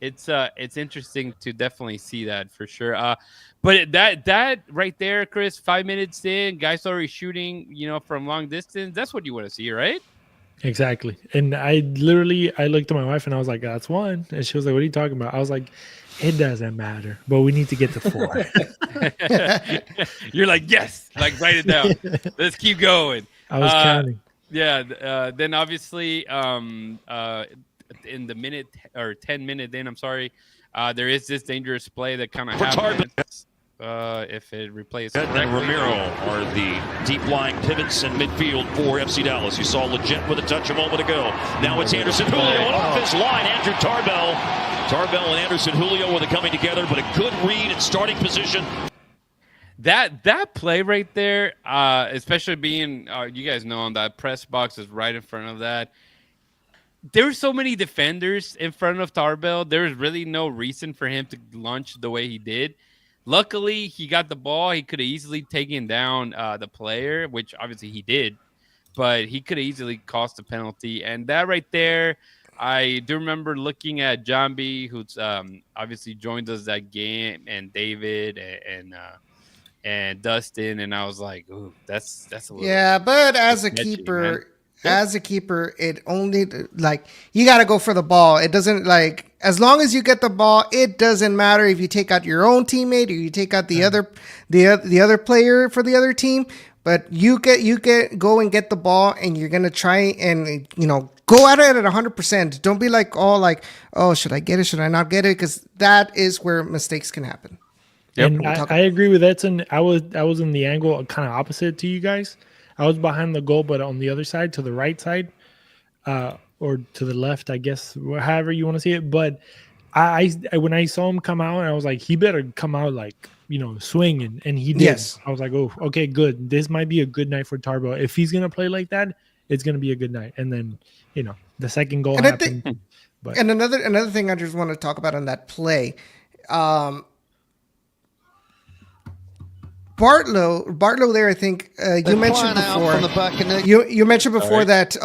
it's interesting to definitely see that for sure. But that right there, Chris, 5 minutes in, guys already shooting, from long distance. That's what you want to see, right? Exactly. And I looked at my wife and I was like, that's 1. And she was like, what are you talking about? I was like, it doesn't matter, but we need to get to 4. You're like, yes, like write it down. Let's keep going. I was counting. Yeah. Then obviously, in the minute or 10-minute, then I'm sorry, there is this dangerous play that kind of happens. If it replaces and Ramiro are the deep-lying pivots in midfield for FC Dallas. You saw Legit with a touch a moment ago. Now it's Anderson Julio off his line. Andrew Tarbell and Anderson Julio were coming together, but a good read in starting position. That play right there, especially being, you guys know, on that press box is right in front of that. There were so many defenders in front of Tarbell. There was really no reason for him to launch the way he did. Luckily, he got the ball. He could have easily taken down the player, which obviously he did, but he could have easily cost a penalty. And that right there, I do remember looking at Jambi, who's obviously joined us that game, and David and Dustin, and I was like, "Ooh, that's a little." Yeah, but as a keeper. As a keeper, it only you got to go for the ball. It doesn't as long as you get the ball, it doesn't matter if you take out your own teammate or you take out the other player for the other team. But you go and get the ball, and you're gonna try and go at it at 100%. Don't be oh, should I get it? Should I not get it? Because that is where mistakes can happen. Yep. And I agree with Edson. I was in the angle kind of opposite to you guys. I was behind the goal, but on the other side, to the right side, or to the left, I guess, however you want to see it. But I when I saw him come out, I was like, he better come out swinging, and he did. Yes. I was like, oh, okay, good. This might be a good night for Tarbell. If he's gonna play like that, it's gonna be a good night. And then, the second goal happened. And another thing I just want to talk about on that play. Bartlow there, I think you mentioned before. You mentioned before that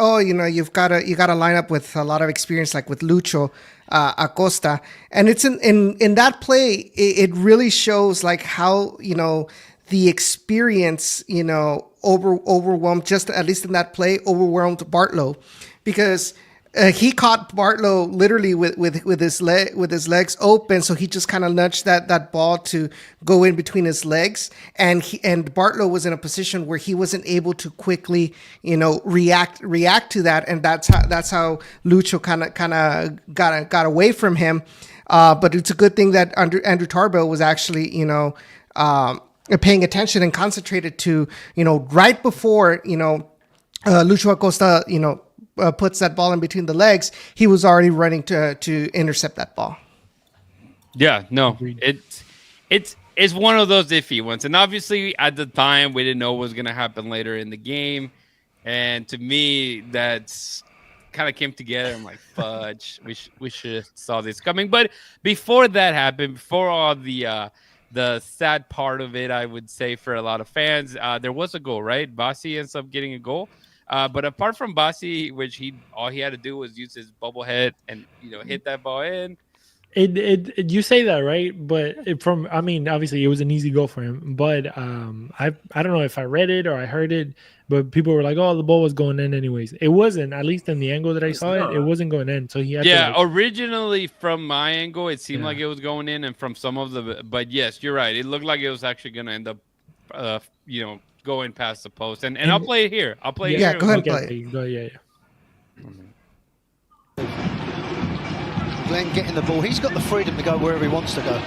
you've got to line up with a lot of experience, like with Lucho Acosta, and it's in that play it really shows how the experience overwhelmed, just at least in that play, overwhelmed Bartlow, because he caught Bartlow literally with his legs open, so he just kind of nudged that ball to go in between his legs, and Bartlow was in a position where he wasn't able to quickly react to that, and that's how Lucho kind of got away from him. But it's a good thing that Andrew Tarbell was actually paying attention and concentrated to right before Lucho Acosta puts that ball in between the legs, he was already running to intercept that ball. Yeah, no, it's one of those iffy ones, and obviously at the time we didn't know what was going to happen later in the game, and to me that's kind of came together. I'm like, fudge, we should have saw this coming. But before that happened, before all the sad part of it, I would say for a lot of fans, there was a goal, right? Bassi ends up getting a goal. But apart from Bassi, which all he had to do was use his bubble head and hit that ball in. You say that, right? But obviously it was an easy goal for him. But I don't know if I read it or I heard it, but people were like, "Oh, the ball was going in anyways." It wasn't. At least in the angle that I saw it wasn't going in. So he had to, originally from my angle, it seemed like it was going in, and from some of but yes, you're right. It looked like it was actually going to end up, going past the post, and I'll play it here. I'll play it here. Go ahead and play it. Go, yeah. Glenn getting the ball. He's got the freedom to go wherever he wants to go.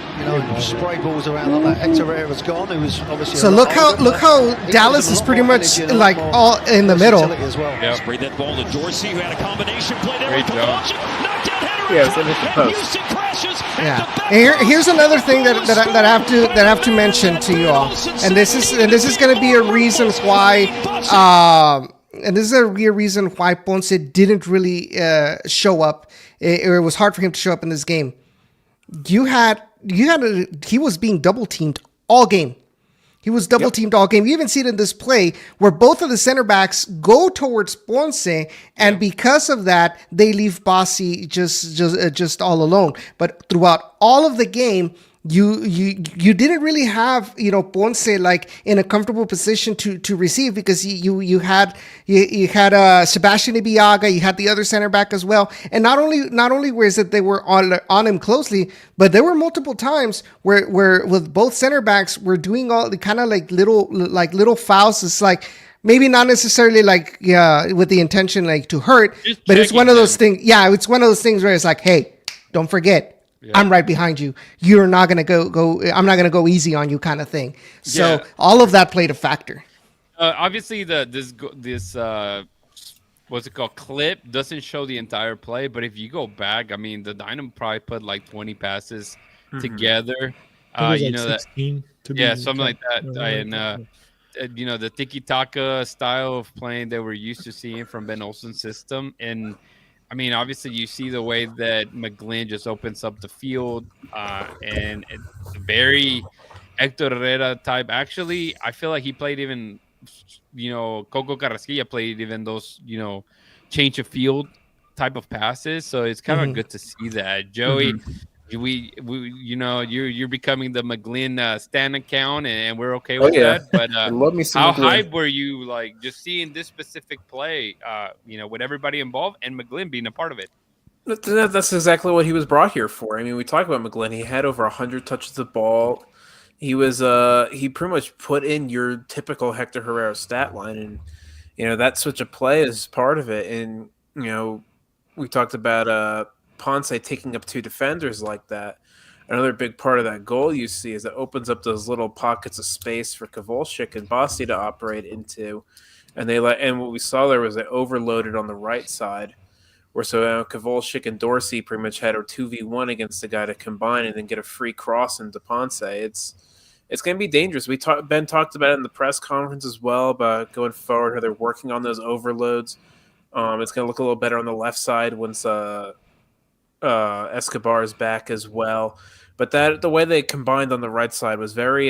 Spray balls around like that. Hector Herrera's gone, who was obviously. So look how Dallas is pretty much all in the middle. As well. Yeah, sprayed that ball to Dorsey, who had a combination play there. Great job. Yeah. And here's another thing that I have to mention to you all, and this is going to be a reason why. And this is a real reason why Ponce didn't really show up. It was hard for him to show up in this game. He was being double teamed all game. He was double teamed all game. You even see it in this play where both of the center backs go towards Ponce, and because of that, they leave Bassi just all alone. But throughout all of the game, you didn't really have Ponce in a comfortable position to receive, because you had Sebastian Ibiaga, you had the other center back as well, and not only was it they were on him closely, but there were multiple times where with both center backs were doing all the kind of little fouls. It's like, maybe not necessarily like with the intention like to hurt, Just but it's one of those checking things. Yeah, it's one of those things where it's like, hey, don't forget, I'm right behind you. You're not gonna go. I'm not gonna go easy on you, kind of thing. So all of that played a factor. Obviously, this what's it called clip doesn't show the entire play, but if you go back, I mean, the Dynamo probably put like 20 passes together. I think it You was know like that, 16 to be yeah, something like exact. that. And you know, the tiki taka style of playing that we're used to seeing from Ben Olsen's system. And I mean, obviously, you see the way that McGlynn just opens up the field, and it's very Hector Herrera type. Actually, I feel like he played even, you know, Coco Carrasquilla played even those, you know, change of field type of passes. So it's kind of good to see that. Joey, we you know, you're becoming the McGlynn Stan account, and we're okay with that. But I love me some how McGlynn. hyped were you, like, just seeing this specific play, you know, with everybody involved and McGlynn being a part of it? That's exactly what he was brought here for. I mean, we talk about McGlynn. He had over 100 touches of the ball. He was he pretty much put in your typical Hector Herrera stat line, and you know that switch of play is part of it. And you know, we talked about Ponce taking up 2 defenders like that. Another big part of that goal you see is it opens up those little pockets of space for Kovalchik and Bossi to operate into, and what we saw there was they overloaded on the right side, where Kovalchik and Dorsey pretty much had a 2v1 against the guy to combine and then get a free cross into Ponce. It's going to be dangerous. Ben talked about it in the press conference as well about going forward how they're working on those overloads. It's going to look a little better on the left side once Escobar is back as well. But the way they combined on the right side was very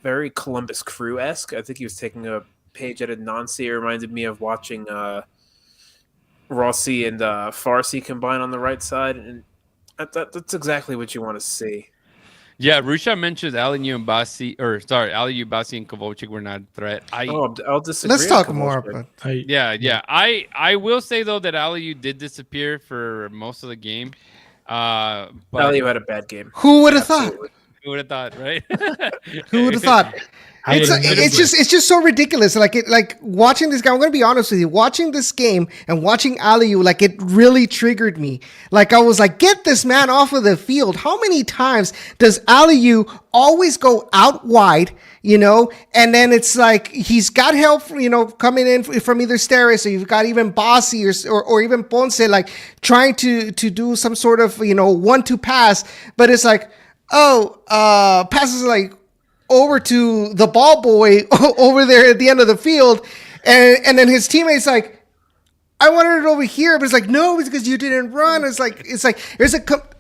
very Columbus Crew-esque. I think he was taking a page out of Nancy. It reminded me of watching Rossi and Farsi combine on the right side, and that's exactly what you want to see. Yeah, Rusha mentioned Aliyu Bassi and Kovalchik were not a threat. I'll disagree. Let's talk more. But I will say though that Aliyu did disappear for most of the game. But Aliyu had a bad game. who would have thought? Who would have thought, right? Who would have thought? It's just so ridiculous. Like watching this guy. I'm gonna be honest with you. Watching this game and watching Aliyu, like it really triggered me. Like I was like, get this man off of the field. How many times does Aliyu always go out wide? You know, and then it's like he's got help, you know, coming in from either Steris, so you've got even Bossi or even Ponce, like trying to do some sort of, you know, 1-2 pass, but it's like, passes like over to the ball boy over there at the end of the field, and then his teammates like, I wanted it over here, but it's like, no, it's because you didn't run. It's like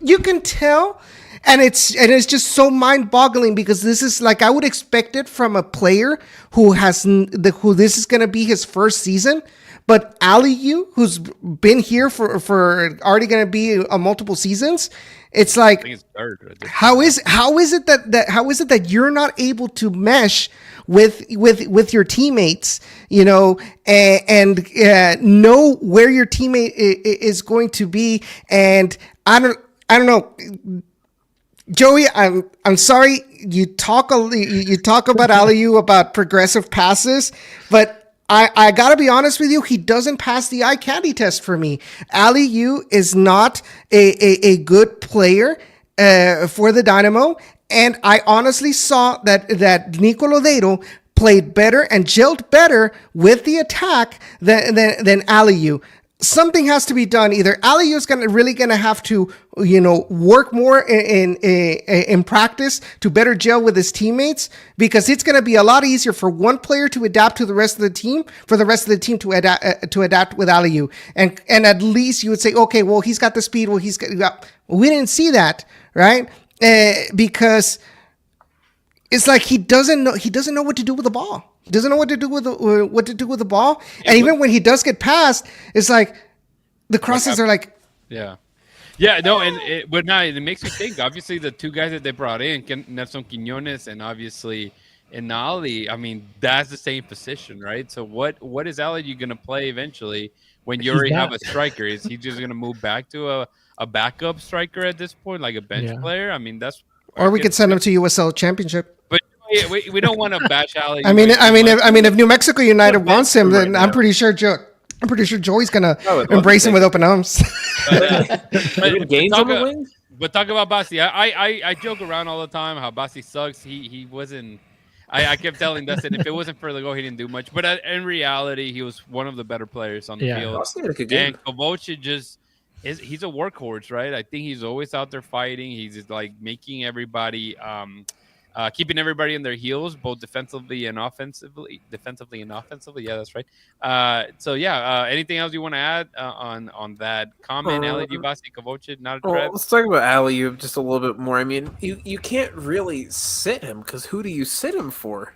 you can tell, and it's just so mind-boggling because this is like I would expect it from a player who this is going to be his first season. But Aliyu, who's been here for already going to be multiple seasons, it's like, I think it's third. How is it that you're not able to mesh with your teammates, you know, and know where your teammate is going to be? And I don't know. Joey, I'm sorry. You talk about Aliyu about progressive passes, but I gotta be honest with you. He doesn't pass the eye candy test for me. Aliyu is not a good player for the Dynamo, and I honestly saw that Nico Lodeiro played better and gelled better with the attack than Aliyu. Something has to be done. Either Aliyu is really gonna have to, you know, work more in practice to better gel with his teammates, because it's gonna be a lot easier for one player to adapt to the rest of the team, for the rest of the team to adapt with Aliyu, and at least you would say, okay, well, he's got the speed. Well, we didn't see that, right? Because it's like he doesn't know what to do with the ball. He doesn't know what to do with the ball. And even when he does get passed, it's like the crosses are like, no, and it makes me think. Obviously, the two guys that they brought in, Nelson Quinones and obviously Inali. I mean, that's the same position, right? So what is Aliyu going to play eventually when you already have a striker? Is he just going to move back to a backup striker at this point, like a bench player? I mean, that's. Or we could send him to USL Championship. But we don't want to bash Ali. I mean, if New Mexico United wants him, then I'm pretty sure Joey's gonna embrace him with open arms. But talk about Basi. I joke around all the time how Basi sucks. He wasn't. I kept telling Dustin if it wasn't for the goal, he didn't do much. But in reality, he was one of the better players on the field. And Kovacic he's a workhorse, right? I think he's always out there fighting. He's just like making everybody, keeping everybody in their heels, both defensively and offensively. Yeah, that's right. Anything else you want to add on that comment? Ali Basi, Kovacic, not a threat. Let's talk about Ali just a little bit more. I mean, you can't really sit him because who do you sit him for?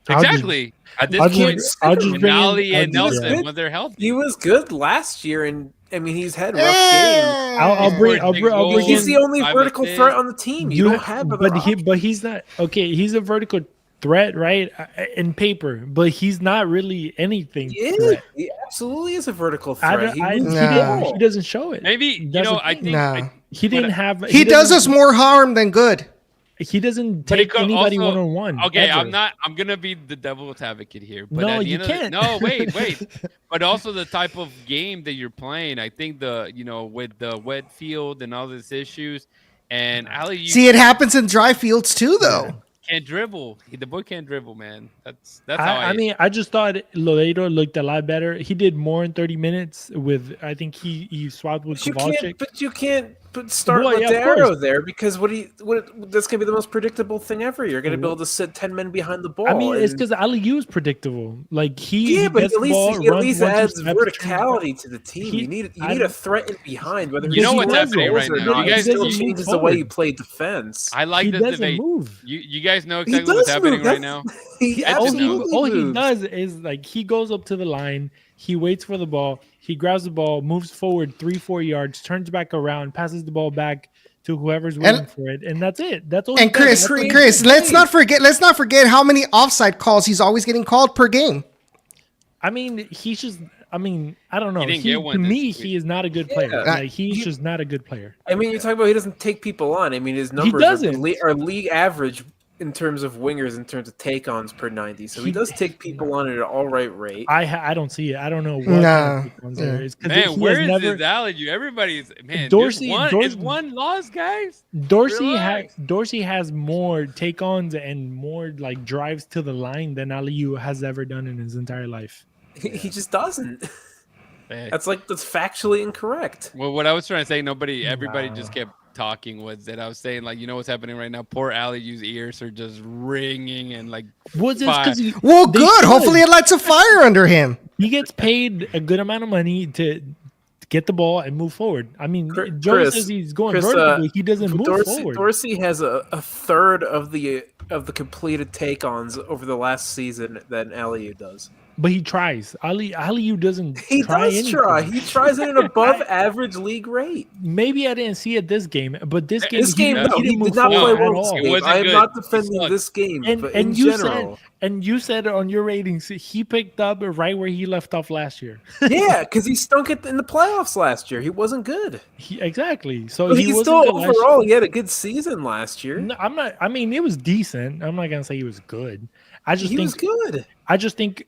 Exactly. At this point, Ali and Nelson when they're healthy. He was good last year, and I mean he's had rough games. I'll bring. He's the only vertical threat on the team. You don't have, but he's not okay. He's a vertical threat, right? In paper, but he's not really anything. He absolutely is a vertical threat. He doesn't show it. Maybe I think he didn't have. He does us more harm than good. He doesn't take anybody one-on-one. Okay, ever. I'm gonna be the devil's advocate here. But no, you can't. Wait. But also the type of game that you're playing. I think with the wet field and all these issues, and Ali. See, it happens in dry fields too, though. Can't dribble. The boy can't dribble, man. That's how I mean, I just thought Lodeiro looked a lot better. He did more in 30 minutes with. I think he swapped with Kovacic. But you can't start Lodeiro there because that's gonna be the most predictable thing ever. You're gonna be able to sit 10 men behind the ball. I mean, it's because Aliou is predictable. Like he but at least adds verticality to the team. You need a threat in behind. Whether what's happening right now. You guys still changes the way you play defense. I like this debate. You guys know exactly what's happening right now. All he does is like he goes up to the line, he waits for the ball, he grabs the ball, moves forward 3-4 yards, turns back around, passes the ball back to whoever's waiting for it, and that's it. That's all. And Chris, let's not forget how many offside calls he's always getting called per game. I mean, he's just. I mean, I don't know. To me, he is not a good player. Like, he's just not a good player. I mean, you're talking about he doesn't take people on. I mean, his numbers are league average in terms of wingers, in terms of take-ons per 90. So he does take people on at an all right rate. I don't see it. I don't know what kind of take-ons there is. Man, where is this allergy? Everybody's Dorsey. It's one loss, guys. Dorsey has more take-ons and more like drives to the line than Aliou has ever done in his entire life. He just doesn't. That's factually incorrect. Well, what I was trying to say, everybody just kept talking was that I was saying, like, you know what's happening right now? Poor Aliou's ears are just ringing and like. Good. Hopefully it lights a fire under him. He gets paid a good amount of money to get the ball and move forward. I mean, Joe says he's going vertically. He doesn't move forward. Dorsey has a third of the completed take-ons over the last season than Aliou does. But he tries. Aliou doesn't. He tries at an above-average league rate. Maybe I didn't see it this game, but this game he did not play well. I am not defending this game, but in general. You said on your ratings he picked up right where he left off last year. Yeah, because he stunk it in the playoffs last year. He wasn't good. Exactly. So but he still overall he had a good season last year. No, I'm not. I mean, it was decent. I'm not gonna say he was good. He was good. I just think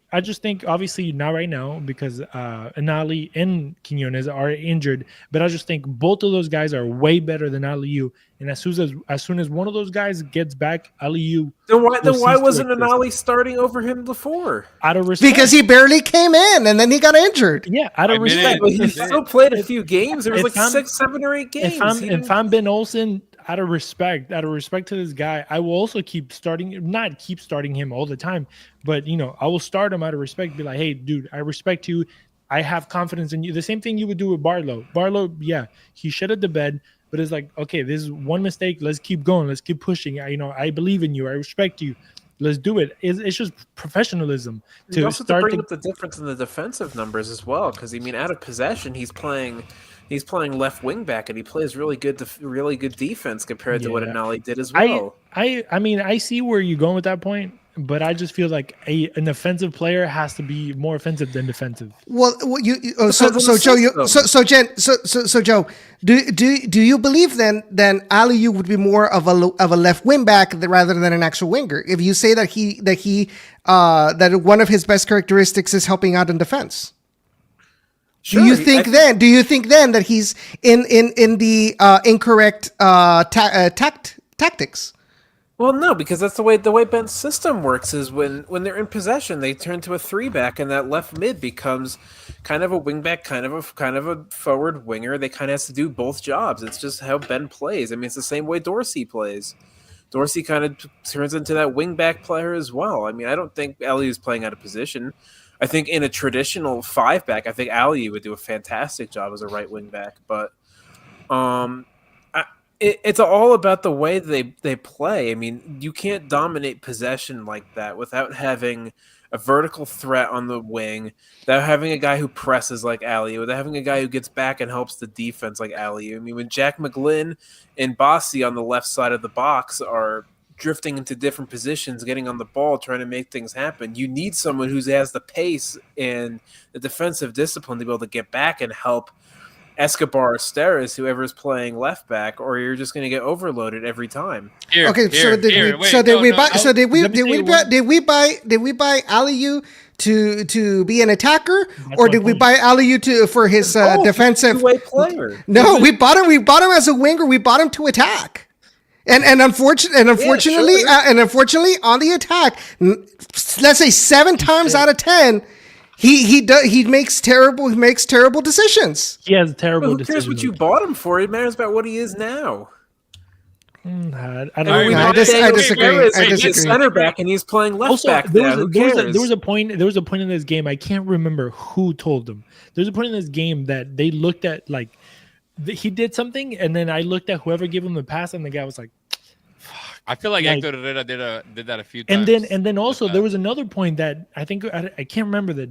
obviously not right now because Anali and Quinones are injured, but I just think both of those guys are way better than Aliou. And as soon as one of those guys gets back, Aliou. Then why wasn't Anali starting over him before? Out of respect. Because he barely came in and then he got injured. Yeah, out of respect. But he still played a few games. There was like 6, 7, or 8 games. If I'm Ben Olsen, out of respect to this guy, I will also not keep starting him all the time, but I will start him out of respect. Be like, hey, dude, I respect you. I have confidence in you. The same thing you would do with Barlow. Barlow, yeah, he shit at the bed, but it's like, okay, this is one mistake. Let's keep going. Let's keep pushing. I believe in you. I respect you. Let's do it. It's just professionalism. You also have to bring up the difference in the defensive numbers as well, because out of possession, he's playing left wing back, and he plays really good defense compared to what Anali did as well. I mean, I see where you're going with that point. but I just feel like an offensive player has to be more offensive than defensive. Well, so Joe, so Joe, do you believe then Aliu would be more of a left wing back rather than an actual winger? If you say that one of his best characteristics is helping out in defense. Sure, do you think then that he's in the incorrect tactics? Well, no, because that's the way Ben's system works. Is when they're in possession, they turn to a 3-back, and that left mid becomes kind of a wing back, kind of a forward winger. They kind of has to do both jobs. It's just how Ben plays. I mean, it's the same way Dorsey plays. Dorsey kind of turns into that wing back player as well. I mean, I don't think Aliu is playing out of position. I think in a traditional 5-back, I think Aliu would do a fantastic job as a right wing back, but it's all about the way they play. I mean, you can't dominate possession like that without having a vertical threat on the wing, without having a guy who presses like Aliu, without having a guy who gets back and helps the defense like Aliu. I mean, when Jack McGlynn and Bossy on the left side of the box are drifting into different positions, getting on the ball, trying to make things happen, you need someone who has the pace and the defensive discipline to be able to get back and help Escobar or Steris, whoever's playing left back, or you're just going to get overloaded every time. Did we buy Aliu to be an attacker, or did we buy Aliu for his defensive player? No, we bought him as a winger. We bought him to attack. And unfortunately, on the attack, let's say 7 times out of 10, he makes terrible decisions. He has terrible decisions. Who cares what you bought him for? It matters about what he is now. I disagree. He's center back and he's playing left back. There was a point in this game. I can't remember who told them. There's a point in this game that they looked at he did something, and then I looked at whoever gave him the pass, and the guy was like, I feel like Hector Herrera did that a few times. And then also there was another point that I think I can't remember that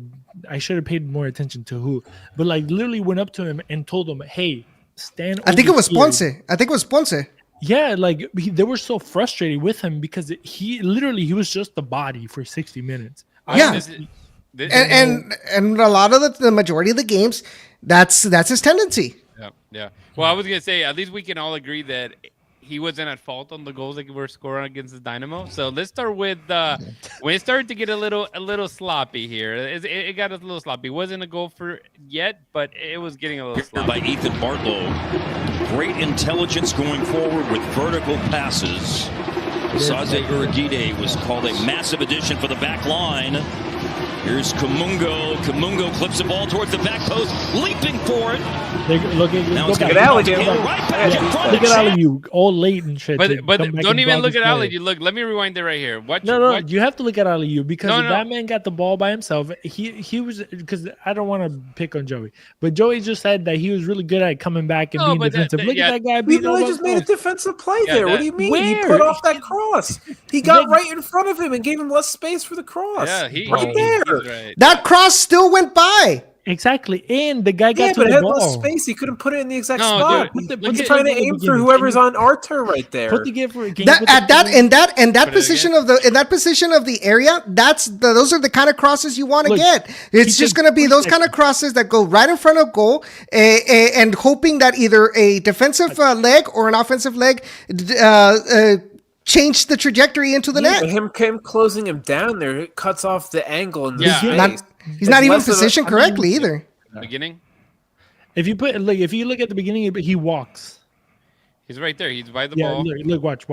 I should have paid more attention to who, but literally went up to him and told him, "Hey, stand." I think it was Ponce. Yeah, they were so frustrated with him because he was just the body for 60 minutes. And a lot of the majority of the games, that's his tendency. Yeah. Well, I was gonna say at least we can all agree that he wasn't at fault on the goals that were scored against the Dynamo. So let's start with when it started to get a little sloppy here. It got a little sloppy. It wasn't a goal for yet, but it was getting a little sloppy. By Ethan Bartlow. Great intelligence going forward with vertical passes. Saze Uragide was called a massive addition for the back line. Here's Kamungo. Kamungo clips the ball towards the back post, leaping for it. Look at Aliu all late and shit. But don't even look at Aliu. Look, let me rewind it right here. You have to look at Aliu because that man got the ball by himself. He was, because I don't want to pick on Joey, but Joey just said that he was really good at coming back and being defensive. Look at that guy. He really just made a defensive play there. What do you mean? Where? He put off that cross. He got right in front of him and gave him less space for the cross. Yeah, right there. Right. That cross still went by. Exactly, and the guy got to but the it had ball. less space. He couldn't put it in the exact spot. Dude, He's trying to aim for whoever's on our turn right there. Put the gift for in that position of the area. Those are the kind of crosses you want to get. It's just going to be those kind of crosses that go right in front of goal, and hoping that either a defensive leg or an offensive leg change the trajectory into the net. Him closing him down there, it cuts off the angle in the space. He's not even positioned correctly either. Beginning. If you look at the beginning, he walks. He's right there. He's by the ball. Look, watch.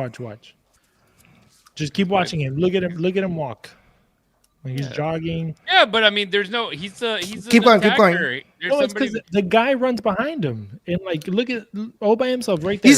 Just keep watching him. Look at him walk. When he's jogging. Yeah, but I mean, there's no. He's keep going. It's because the guy runs behind him and look at all by himself right there.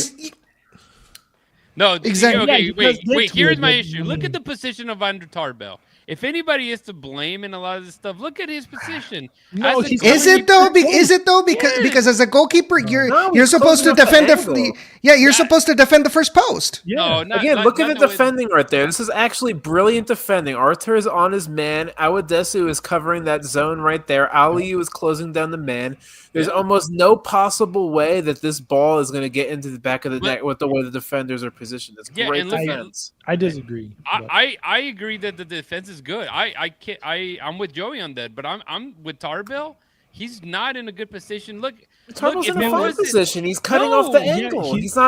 No, exactly. Okay, wait. Here's my issue. Look at the position of Andrew Tarbell. if anybody is to blame in a lot of this stuff, look at his position. No, As a he's- Is it though? goalkeeper- Is it though? Because Yes. because as a goalkeeper, No, you're he's supposed to closing up the defend angle. you're supposed to defend the first post. Yeah. No, not, Again, not, look not at the the way- defending right there. This is actually brilliant defending. Arthur is on his man. Awadesu is covering that zone right there. Aliyu is closing down the man. There's almost no possible way that this ball is going to get into the back of the net with the way the defenders are positioned. It's Yeah, great and look at- defense. I disagree. but- I agree that the defense is good. I'm with Joey on that, but I'm with Tarbell. He's not in a good position. Look, Tarbell's if in a it fine wasn't- position. He's cutting No, off the yeah, angle.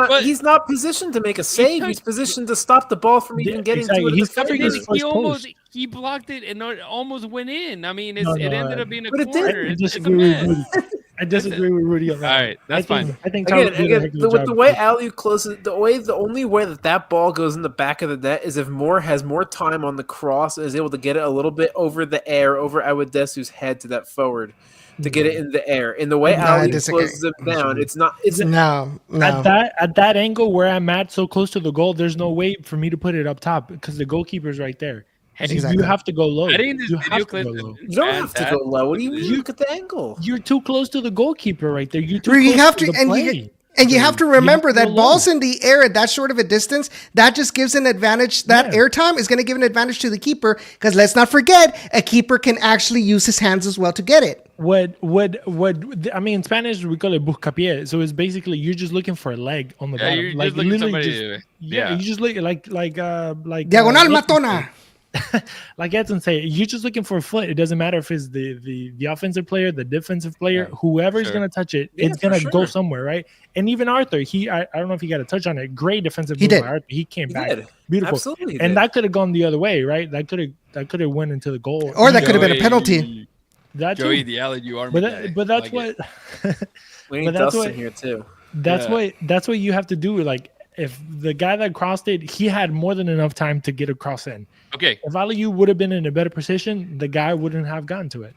but- He's not positioned to make a save. He's positioned to stop the ball from even Yeah, getting exactly. to it. He's covering his first post. he blocked it and it almost went in. I mean, it No, ended up being a but it corner. didn't. I It's a disagree with mess. Rudy. I disagree with Rudy on that. All right, that's I think, fine. I think Tyler did a heck of a With job. the way Aliu closes, the only way that ball goes in the back of the net is if Moore has more time on the cross and is able to get it a little bit over the air, over Awadesu's head to that forward, to get it in the air. In the way No, I Aliu disagree. closes it down, it's not. It's No. At that angle where I'm at, so close to the goal, there's no way for me to put it up top because the goalkeeper's right there. So Exactly. you have to go low. I think this You video have to clip go is low. you don't have to go fantastic. low. What do you mean? Look at the angle. You're too close to the goalkeeper right there. You're too You close have to to, the and play. you have to remember go that low. balls in the air at that short of a distance, that just gives an advantage. That Yeah. air time is going to give an advantage to the keeper because let's not forget, a keeper can actually use his hands as well to get it. What I mean in Spanish we call it buscapié. So it's basically you're just looking for a leg on the Yeah, bottom. you're Like just looking literally somebody just, to- yeah, you just look like Diagonal Edson matona. said. Like Edson say, you're just looking for a foot. It doesn't matter if it's the offensive player, the defensive player, whoever's Sure. gonna touch it, Yeah, it's for gonna go sure. somewhere, right? And even Arthur, I don't know if he got a touch on it. Great defensive He move did. by Arthur. He came He back. did. Beautiful. Absolutely he And did. that could have gone the other way, right? That could have went into the goal. Or that could have been a Joey- penalty. That Joey, too. the alley you are. But that's what We need but that's Dustin what- here too. that's what you have to do. Like if the guy that crossed it, he had more than enough time to get a cross in. Okay, If Aliyu would have been in a better position, the guy wouldn't have gotten to it.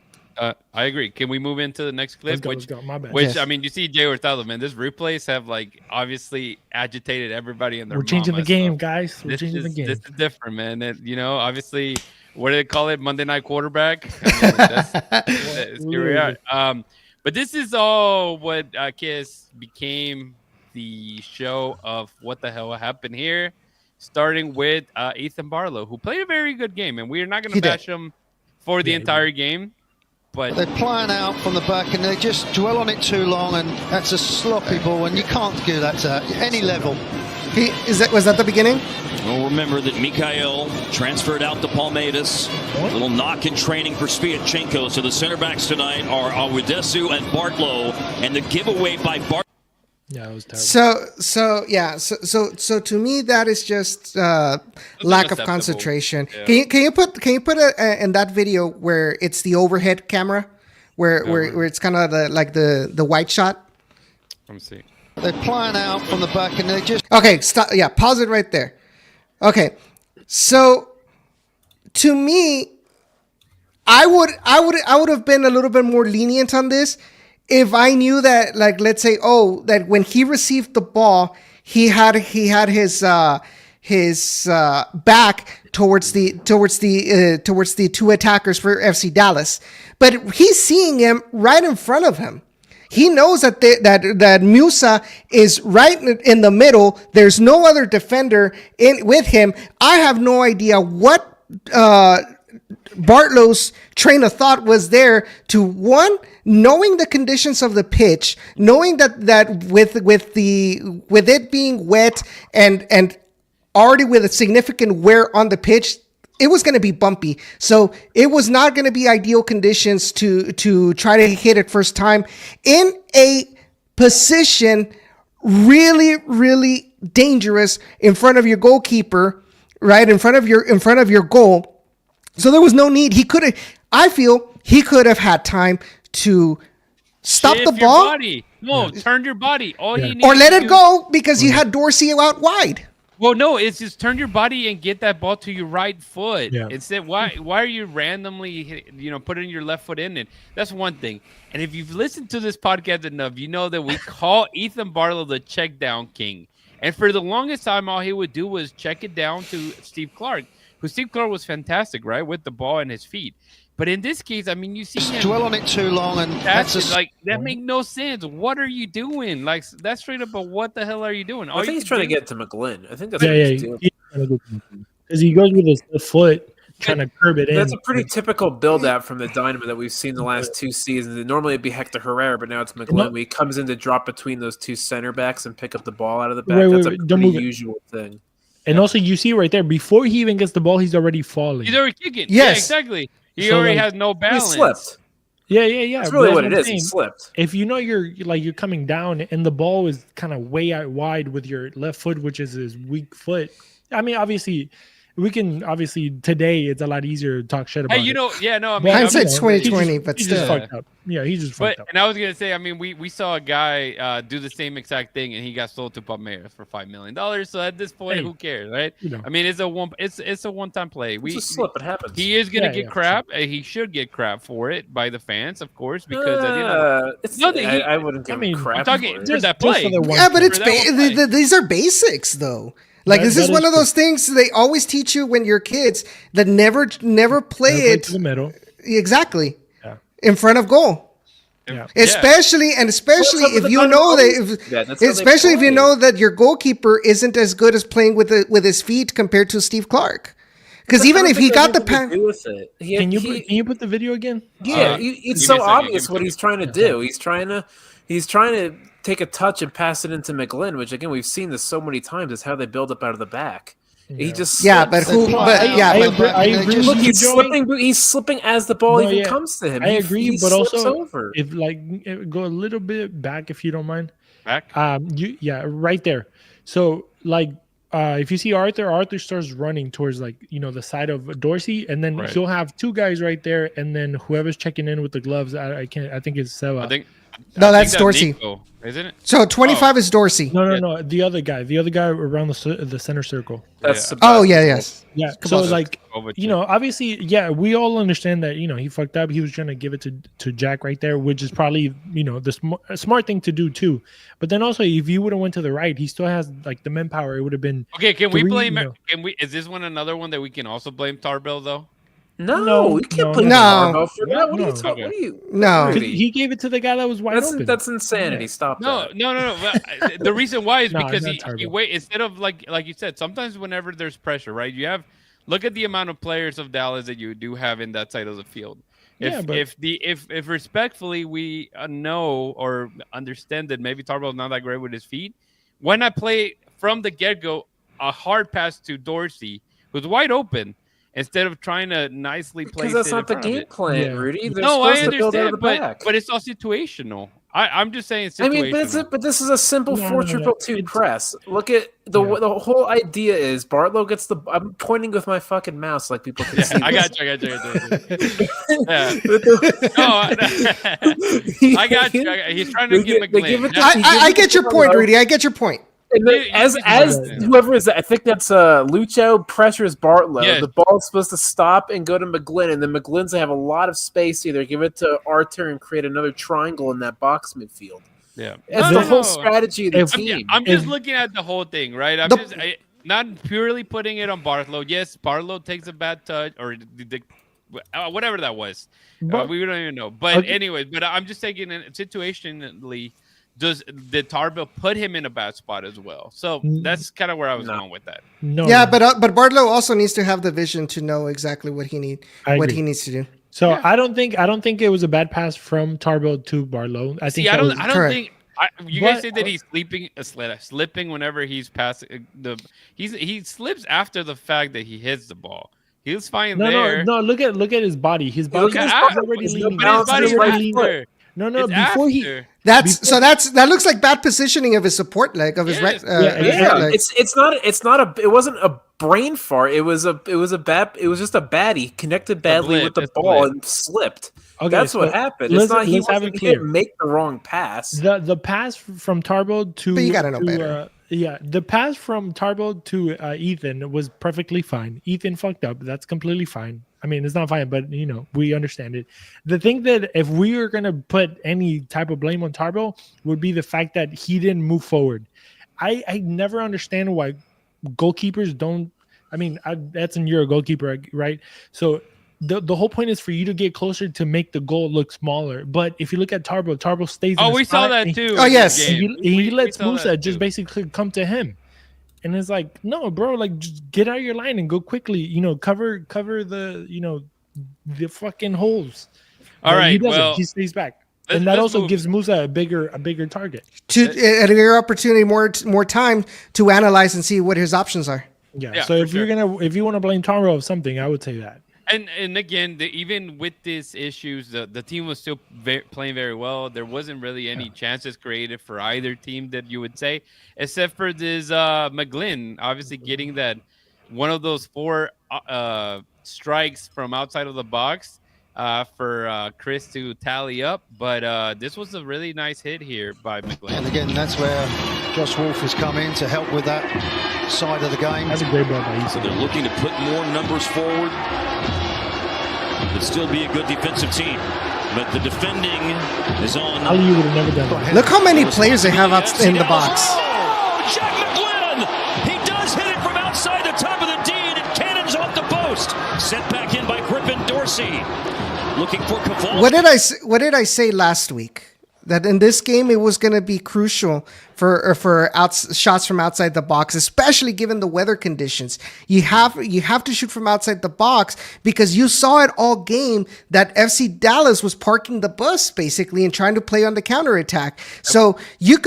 I agree. Can we move into the next clip? Let's go. My bad. Which Yes. I mean, you see Jay Hurtado, man. This replays have like obviously agitated everybody in their. We're changing the mama, game, so guys. We're This changing the is, game. this is different, man. Obviously, what do they call it? Monday night quarterback. I mean, that's here we are. But this is all what I guess became the show of what the hell happened here, starting with Ethan Barlow, who played a very good game, and we are not going He to did. bash him for the Yeah, he entire game. But They're playing out from the back and they just dwell on it too long, and that's a sloppy ball, and you can't do that to any level. Was that the beginning? Well, remember that Mikhail transferred out to Palmeiras. Little knock in training for Spiachenko. So the center backs tonight are Awadesu and Bartlow, and the giveaway by Bart. Yeah, it was terrible. So to me that is just lack of unacceptable. concentration. Yeah. Can you put in that video where it's the overhead camera, where it's kind of the wide shot? let me see. They're playing out from the back and they just Okay, stop. Yeah, pause it right there. Okay, so to me, I would have been a little bit more lenient on this if I knew that, like, let's say, that when he received the ball, he had his back towards the two attackers for FC Dallas, but he's seeing him right in front of him. He knows that Musa is right in the middle. There's no other defender with him. I have no idea what Bartlow's train of thought was there to, one, knowing the conditions of the pitch, knowing that with it being wet and already with a significant wear on the pitch, it was going to be bumpy. So it was not going to be ideal conditions to try to hit it first time in a position really, really dangerous in front of your goalkeeper, right? In front of your goal. So there was no need. I feel he could have had time to stop Shift the your ball body. No, turn your body. All Yeah. you need or let to it do- go because you had Dorsey out wide. Well, no, it's just turn your body and get that ball to your right foot. Yeah. Instead, why are you randomly, putting your left foot in it? That's one thing. And if you've listened to this podcast enough, you know that we call Ethan Barlow the check down king. And for the longest time, all he would do was check it down to Steve Clark. who Steve Clark was fantastic, right, with the ball and his feet. But in this case, I mean, you see him dwell on it too long, and that's like that make no sense. What are you doing? Like that's straight up. But what the hell are you doing? I think he's trying to get to McGlynn. I think that's Yeah, what yeah. he's doing. Because he goes with his left foot, trying to curb it in. That's a pretty typical build-out from the Dynamo that we've seen the last 2 seasons. And normally it'd be Hector Herrera, but now it's McGlynn. He comes in to drop between those 2 center backs and pick up the ball out of the back. That's a pretty usual thing. And also, you see right there, before he even gets the ball, he's already falling. He's already kicking. Yes. Yeah, exactly. He already has no balance. He slipped. Yeah. That's really what it is. He slipped. If you know you're coming down and the ball is kind of way out wide with your left foot, which is his weak foot. I mean, obviously, today it's a lot easier to talk shit about. Hey, you know, yeah, no, I mean, hindsight's 2020, but he's still. just fucked up. Yeah, he's just fucked up. And I was gonna say, I mean, we saw a guy do the same exact thing, and he got sold to Palmeiras for $5 million. So at this point, who cares, right? I mean, it's a one-time play. It's a slip. It happens. He is gonna get crap. Sure. He should get crap for it by the fans, of course, because I wouldn't give him crap. I'm talking for just that play. Yeah, but these are basics, though. Like this is one of those things they always teach you when you're kids that never play it to the middle. Exactly. Yeah. In front of goal. Yeah. Especially if you know that your goalkeeper isn't as good as playing with his feet compared to Steve Clark. Because even if he got the pass, can you put the video again? Yeah, it's so obvious what he's trying to do. He's trying to take a touch and pass it into McGlynn, which again we've seen this so many times. Is how they build up out of the back. Yeah. He just I agree. Look, he's slipping as the ball even comes to him. I agree, but also over. If go a little bit back, if you don't mind. Back. Right there. So if you see Arthur starts running towards the side of Dorsey, and then he'll have 2 guys right there, and then whoever's checking in with the gloves, I think it's Seva. That's Dorsey, Nico, isn't it? So 25 is Dorsey. No, the other guy around the center circle. That's yes. Yeah. So obviously, we all understand that he fucked up. He was trying to give it to Jack right there, which is probably the smart thing to do too. But then also, if you would have went to the right, he still has the manpower. It would have been okay. Can we blame? Is this one another one that we can also blame Tarbell though? No, you can't blame Tarbell for that. What are you? No, he gave it to the guy that was wide open. That's insanity. Stop that. No. The reason why is because he wait instead of like you said. Sometimes whenever there's pressure, right? Look at the amount of players of Dallas that you do have in that side of the field. If respectfully we know or understand that maybe Tarbell's not that great with his feet, why not play from the get-go a hard pass to Dorsey, who's wide open, instead of trying to nicely play? Because that's not the game plan, Rudy. No, I understand, but it's all situational. I'm just saying situational. I mean, but this is a simple 4-2-2 press. Look at the whole idea is Bartlow gets the. I'm pointing with my fucking mouse like people can see. I got you. I got you. He's trying to give McGlynn. I get your point, Rudy. I get your point. And then, as whoever is that, I think that's Lucho pressures Bartlow. Yeah. The ball's supposed to stop and go to McGlynn, and then McGlynn's have a lot of space to either give it to Arthur and create another triangle in that box midfield. Yeah, that's the whole strategy of the team. I'm just looking at the whole thing, right? I'm just not purely putting it on Bartlow. Yes, Bartlow takes a bad touch or whatever that was. We don't even know. But anyway, I'm just taking it situationally. Did Tarbell put him in a bad spot as well? So that's kind of where I was going with that. But Bartlow also needs to have the vision to know exactly what he needs to do. So I don't think it was a bad pass from Tarbell to Bartlow. I don't think. You guys say that he's slipping whenever he's passing he slips after the fact that he hits the ball. He was fine there. No. Look at his body. His body is already leaning. Before he. That looks like bad positioning of his support leg of his right. It wasn't a brain fart. It was just a baddie connected badly with the ball and slipped. Okay, that's what happened. It's not he didn't make the wrong pass. The pass from Tarbell to. But you gotta know better. The pass from Tarbell to Ethan was perfectly fine. Ethan fucked up. That's completely fine. I mean, it's not fine, but we understand it. The thing that if we are gonna put any type of blame on Tarbell would be the fact that he didn't move forward. I never understand why goalkeepers don't I mean, that's in you're a goalkeeper, right? So the whole point is for you to get closer to make the goal look smaller. But if you look at Tarbo stays. Oh, in we his saw spot that and too. Oh, yes. he lets saw Musa that just too. basically come to him. And it's like, no, bro, like just get out of your line and go quickly. Cover the the fucking holes. All But right, he doesn't. well, He stays back, let's- and that let's also move. gives Musa a bigger target. A bigger opportunity, more time to analyze and see what his options are. Yeah. So if you want to blame Taro of something, I would say that. And again, even with these issues, the team was still playing very well. There wasn't really any chances created for either team that you would say, except for this McGlynn, obviously getting that one of those 4 strikes from outside of the box for Chris to tally up. But this was a really nice hit here by McGlynn. And again, that's where Josh Wolf has come in to help with that side of the game. That's a great ball by So Issa. they're looking to put more numbers forward, but still be a good defensive team. But the defending is on. Ali would have never done that. Look how many players they have out in the box. Oh, Jack McGlynn! He does hit it from outside the top of the D, and it cannons off the post. Sent back in by Crippen Dorsey. Looking for Cavall. What did I say last week? That in this game it was going to be crucial for shots from outside the box, especially given the weather conditions. You have to shoot from outside the box because you saw it all game that FC Dallas was parking the bus basically and trying to play on the counterattack. So you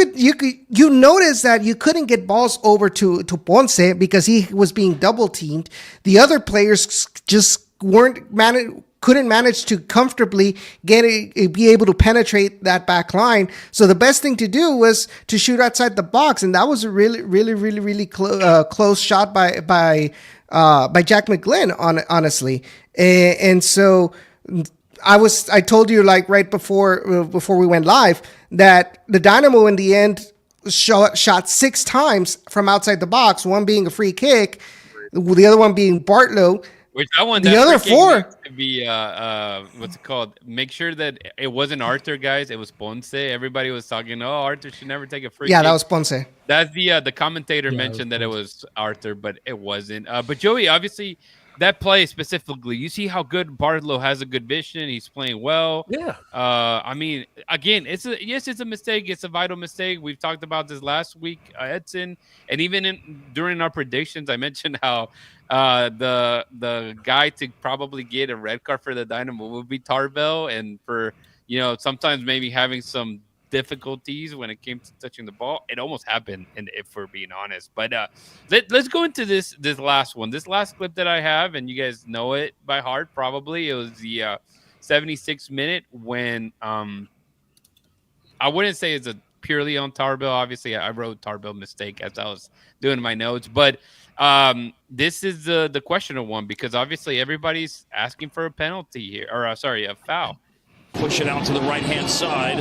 notice that you couldn't get balls over to Ponce because he was being double teamed. The other players just couldn't manage to comfortably be able to penetrate that back line. So the best thing to do was to shoot outside the box, and that was a really close shot by Jack McGlynn, honestly. And so I told you like right before we went live that the Dynamo in the end shot 6 times from outside the box, one being a free kick, the other one being Bartlow. Which I want the other 4 to be what's it called? Make sure that it wasn't Arthur, guys. It was Ponce. Everybody was talking, oh, Arthur should never take a free kick. That was Ponce. That's the commentator mentioned that it was Arthur, but it wasn't. But Joey, obviously, that play specifically, you see how good Bartlow has a good vision. He's playing well. Yeah. I mean, again, it's a mistake. It's a vital mistake. We've talked about this last week, Edson, and even during our predictions, I mentioned how the guy to probably get a red card for the Dynamo would be Tarbell, and for sometimes maybe having some difficulties when it came to touching the ball. It almost happened, and if we're being honest. But let's go into this last one. This last clip that I have, and you guys know it by heart probably. It was the 76th minute when I wouldn't say it's a purely on Tarbell. Obviously, I wrote Tarbell mistake as I was doing my notes, but this is the questionable one because obviously everybody's asking for a penalty here, or a foul. Push it out to the right-hand side.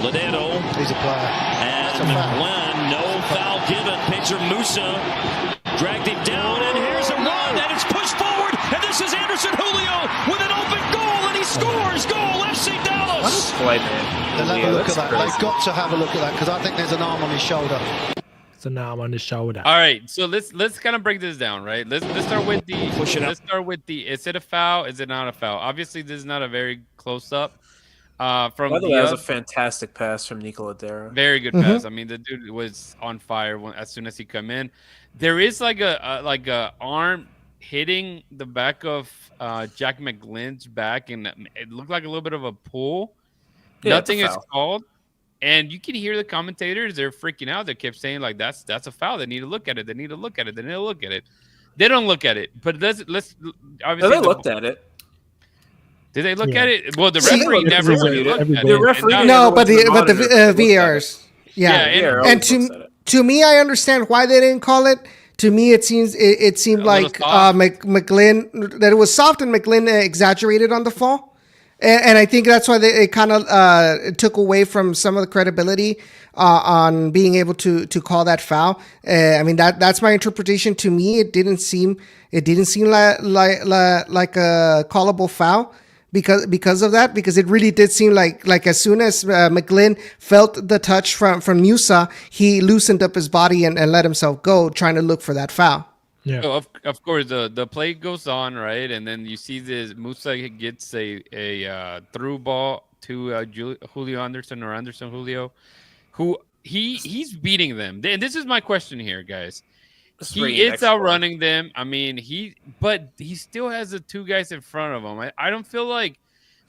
Ladero. He's a player. And McGlynn, no foul given. Pedro Musa dragged him down, and here's a run, and it's pushed forward, and this is Anderson Julio with an open goal, and he scores. Goal, FC Dallas. Play, man. They'll have a look at that. They've got to have a look at that because I think there's an arm on his shoulder. It's an arm on his shoulder. All right, so let's kind of break this down, right? Let's start with the Push it up. Let's start with the is it a foul? Is it not a foul? Obviously, this is not a very close up. From By the way, that was a fantastic pass from Nicola Dera. very good pass. I mean, the dude was on fire as soon as he come in. There is like a arm hitting the back of Jack McGlynn's back, and it looked like a little bit of a pull. Yeah, it's a Nothing is foul. called, and you can hear the commentators. They're freaking out. They kept saying like that's a foul. They need to look at it. They need to look at it. They need to look at it. They don't look at it, but let's obviously No, they looked at it. Did they look Yeah. at it? Well, the See, referee never every looked goal. at The it. referee And No, never but went to the monitor to look at it. VARs. Yeah, Yeah, and- Yeah, and to me, I understand why they didn't call it. To me, it seemed A like little soft. McGlynn, that it was soft and McGlynn exaggerated on the fall, and I think that's why it kind of took away from some of the credibility on being able to call that foul. I mean that's my interpretation. To me, it didn't seem like a callable foul. Because of that, because it really did seem like as soon as McGlynn felt the touch from Musa, he loosened up his body and let himself go, trying to look for that foul. Yeah. So of course the play goes on, right, and then you see this Musa gets a through ball to Julio Anderson or Anderson Julio, who he's beating them. And this is my question here, guys. Just He bringing is extra ball. outrunning them. I mean, but he still has the two guys in front of him. I don't feel like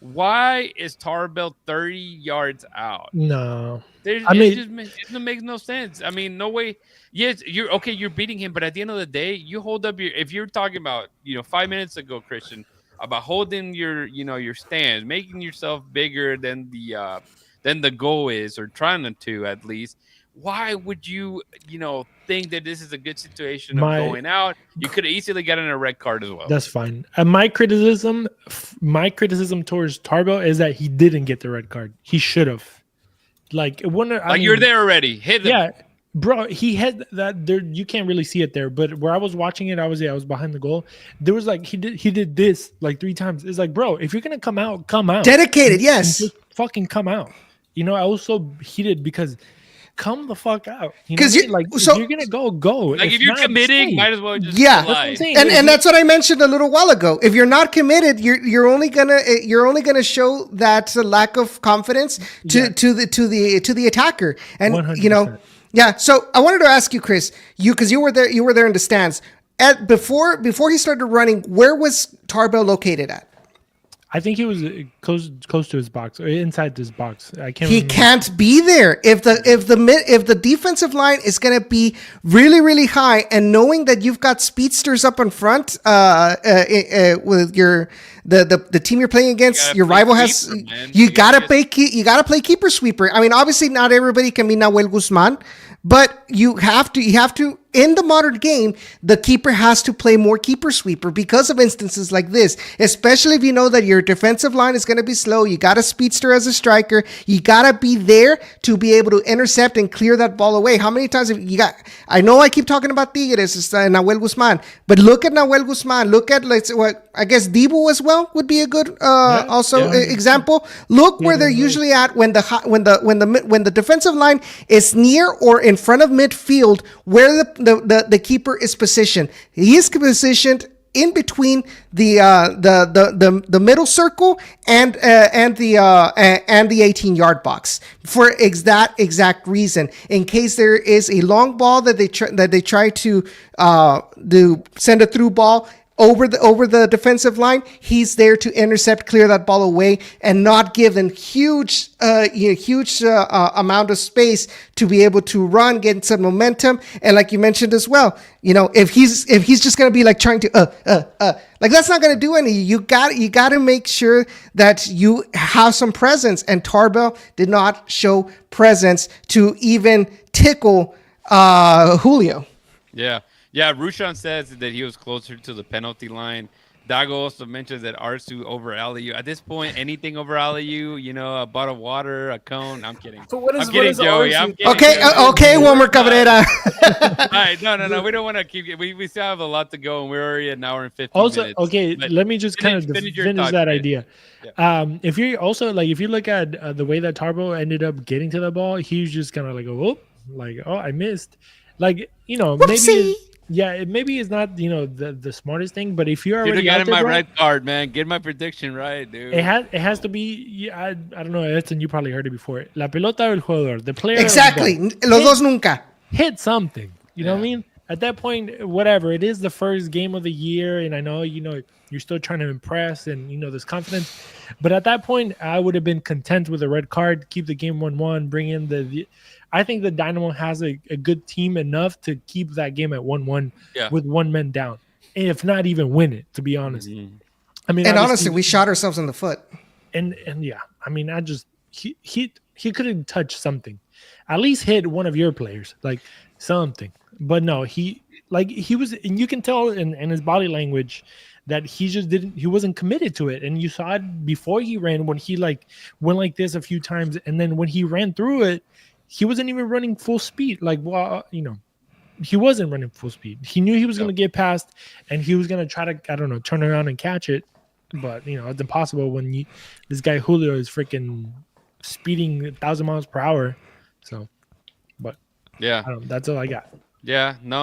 why is Tarbell 30 yards out? No. There's, I mean, it makes no sense. I mean, no way. Yes, you're okay. You're beating him, but at the end of the day, you hold up your. If you're talking about, 5 minutes ago, Christian, about holding your, your stance, making yourself bigger than the goal is, or trying to at least. Why would you, think that this is a good situation of going out? You could have easily gotten a red card as well. That's fine. And my criticism towards Tarbell is that he didn't get the red card. He should have. Like, you're there already. Hit him. Yeah, bro. He had that there. You can't really see it there, but where I was watching it, I was behind the goal. There was like he did this like 3 times. It's like, bro, if you're gonna come out, come out. Dedicated, yes. Just fucking come out. I was so heated because come the fuck out. Because if you're gonna go. Like if you're committing, might as well just yeah. That's what I'm saying. And that's what I mentioned a little while ago. If you're not committed, you're only gonna show that lack of confidence to the attacker. And 100%. yeah. So I wanted to ask you, Chris, because you were there in the stands. Before he started running, where was Tarbell located at? I think he was close to his box or inside this box. I can't. He remember. can't be there if the defensive line is going to be really, really high, and knowing that you've got speedsters up in front with the team you're playing against, your rival has sweeper, you gotta play keeper sweeper. I mean, obviously not everybody can be Nahuel Guzman, but you have to. In the modern game, the keeper has to play more keeper sweeper because of instances like this, especially if you know that your defensive line is going to be slow. You got a speedster as a striker. You got to be there to be able to intercept and clear that ball away. How many times have you got? I know I keep talking about Tigres, Nahuel Guzman, but look at Nahuel Guzman. Look at, I guess Dibu as well would be a good example. Look where they're usually at when the defensive line is near or in front of midfield, where the keeper is positioned. He is positioned in between the middle circle and the 18-yard box for that exact reason. In case there is a long ball that they try to send a through ball over the defensive line, he's there to intercept, clear that ball away, and not give them huge amount of space to be able to run, get some momentum. And like you mentioned as well, if he's just gonna be like trying to like, that's not gonna do any. You got to make sure that you have some presence. And Tarbell did not show presence to even tickle Julio. Yeah. Yeah, Rushan says that he was closer to the penalty line. Dago also mentions that Arsu over Aliu. At this point, anything over Aliu, a bottle of water, a cone. I'm kidding. So what is Joey. I'm kidding. Okay, Wilmer Cabrera. All right, no. We don't want to keep it. We still have a lot to go, and we're already an hour and 15 minutes. Okay, let me just kind of finish that idea. Yeah. If you're also if you look at the way that Tarbo ended up getting to the ball, he was just kind of I missed. Maybe. Yeah, maybe it's not the smartest thing, but if you're already got my red card, man, get my prediction right, dude. It has to be. I don't know. You probably heard it before. La pelota del jugador, the player. Exactly. Los dos nunca. Hit something. You know what I mean? At that point, whatever. It is the first game of the year, and I know you're still trying to impress, and there's confidence. But at that point, I would have been content with a red card, keep the game 1-1, bring in the I think the Dynamo has a good team enough to keep that game at 1-1 with one man down, if not even win it, to be honest. Mm-hmm. I mean, and honestly, we shot ourselves in the foot. And yeah, I mean, he could have touched something, at least hit one of your players, like something. But no, he was, and you can tell in his body language that he wasn't committed to it. And you saw it before he ran, when he went like this a few times, and then when he ran through it, he wasn't even running full speed. He wasn't running full speed. He knew he was going to get past, and he was going to try to, turn around and catch it. But, it's impossible when this guy Julio is freaking speeding 1,000 miles per hour. So, but yeah, that's all I got. Yeah, no.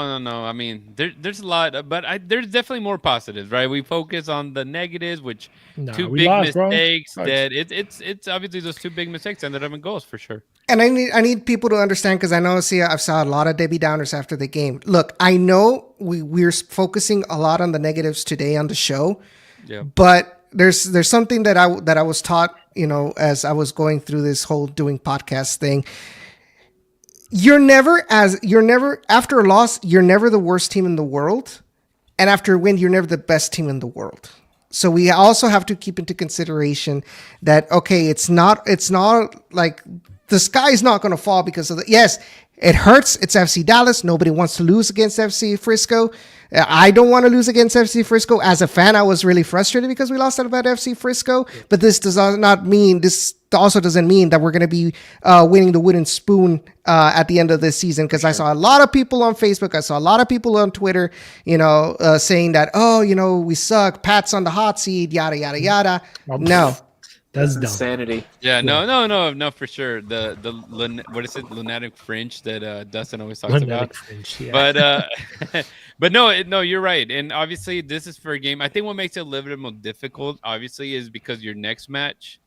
I mean, there's a lot, but there's definitely more positives, right? We focus on the negatives, which Nah, two we big lost, bro. mistakes Fuck. that it's obviously those two big mistakes ended up in goals for sure. And I need people to understand because I know I've saw a lot of Debbie Downers after the game. Look, I know we're focusing a lot on the negatives today on the show, Yeah, but there's something that I was taught, as I was going through this whole doing podcast thing. You're never after a loss, you're never the worst team in the world, and after a win, you're never the best team in the world. So we also have to keep into consideration that okay, it's not like the sky is not going to fall because of the yes, it hurts. It's FC Dallas. Nobody wants to lose against FC Frisco. I don't want to lose against FC Frisco. As a fan, I was really frustrated because we lost about FC Frisco. But this also doesn't mean that we're going to be winning the wooden spoon at the end of this season. Because I saw a lot of people on Facebook. I saw a lot of people on Twitter, saying that, we suck. Pat's on the hot seat, yada, yada, yada. No. That's dumb. Insanity. yeah, no, for sure. What is it, lunatic fringe that Dustin always talks about. Fringe, yeah. But but no, you're right. And obviously, this is for a game. I think what makes it a little bit more difficult, obviously, is because your next match,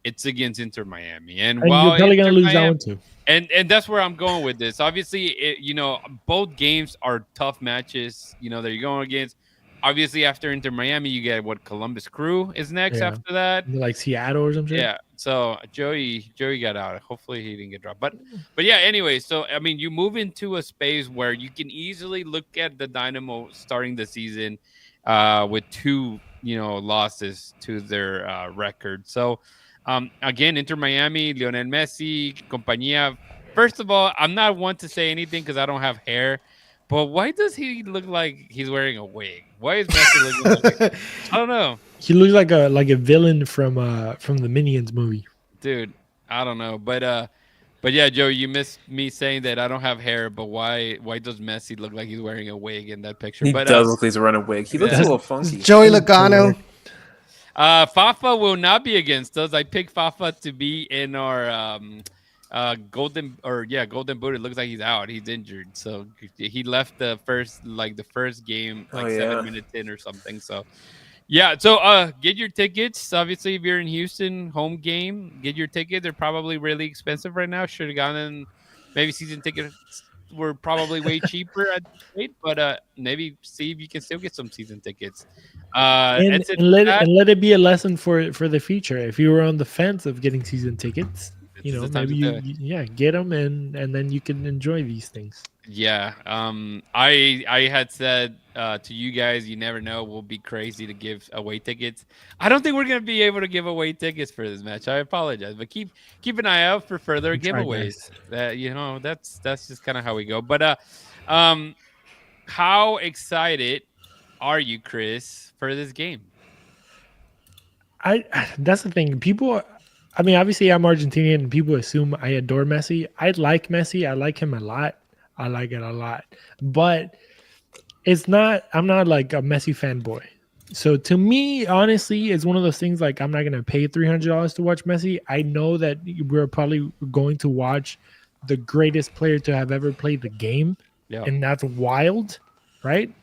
it's against Inter Miami, and you're while probably gonna Inter lose that Miami, one too. and that's where I'm going with this. Obviously, both games are tough matches. That you're going against. Obviously, after Inter Miami, you get Columbus Crew is next Yeah. after that. Like Seattle or something. Yeah. So Joey got out. Hopefully he didn't get dropped. But yeah, anyway, so I mean you move into a space where you can easily look at the Dynamo starting the season with two, losses to their record. So again, Inter Miami, Lionel Messi, compañía. First of all, I'm not one to say anything because I don't have hair. But why does he look like he's wearing a wig? Why is Messi looking like I don't know. He looks like a villain from the Minions movie. Dude, I don't know. But yeah, Joe, you missed me saying that I don't have hair, but why does Messi look like he's wearing a wig in that picture? He But does look like he's wearing a wig. He looks a little funky. Joey Logano. Fafa will not be against us. I picked Fafa to be in our golden boot. It looks like he's out. He's injured, so he left the first game 7 minutes in or something. So yeah, so get your tickets. Obviously, if you're in Houston, home game, get your tickets. They're probably really expensive right now. Should have gotten maybe season tickets were probably way cheaper at the rate, but maybe see if you can still get some season tickets. And let it be a lesson for the future. If you were on the fence of getting season tickets, maybe get them and then you can enjoy these things. Yeah. I had said to you guys, you never know. We'll be crazy to give away tickets. I don't think we're gonna be able to give away tickets for this match. I apologize, but keep an eye out for further giveaways. That's just kind of how we go. But how excited are you, Chris, for this game? That's the thing. People. I mean, obviously, I'm Argentinian, and people assume I adore Messi. I like Messi. I like him a lot. I like it a lot. But I'm not like a Messi fanboy. So to me, honestly, it's one of those things like I'm not going to pay $300 to watch Messi. I know that we're probably going to watch the greatest player to have ever played the game. Yeah. And that's wild, right?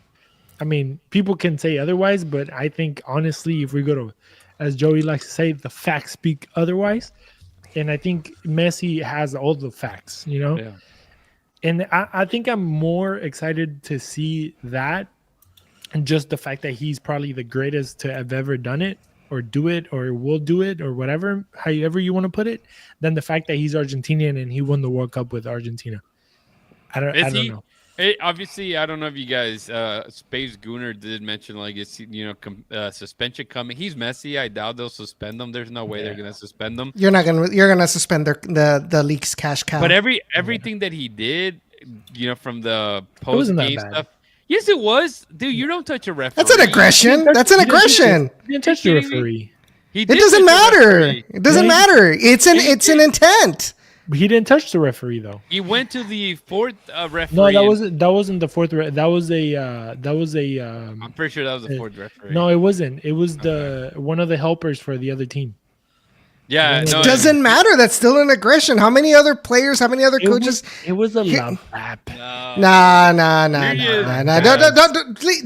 I mean, people can say otherwise, but I think, honestly, if we go to, as Joey likes to say, the facts speak otherwise. And I think Messi has all the facts, Yeah. And I think I'm more excited to see that and just the fact that he's probably the greatest to have ever done it or do it or will do it or whatever, however you want to put it, than the fact that he's Argentinian and he won the World Cup with Argentina. I don't know. Hey, obviously, I don't know if you guys, Space Gooner did mention suspension coming. He's Messi. I doubt they'll suspend them. There's no way they're gonna suspend them. You're gonna suspend the league's cash cow. But everything that he did, from the post game stuff. Yes, it was, dude. You don't touch a referee. That's an aggression. That's an aggression. He didn't touch the referee. It doesn't matter. It doesn't matter. It's an intent. He didn't touch the referee though. He went to the fourth referee. No, that wasn't the fourth. That was a. I'm pretty sure that was the fourth referee. No, it wasn't. It was one of the helpers for the other team. Yeah, no, Doesn't matter. That's still an aggression. How many other players? How many other coaches? It was a love tap. Nah.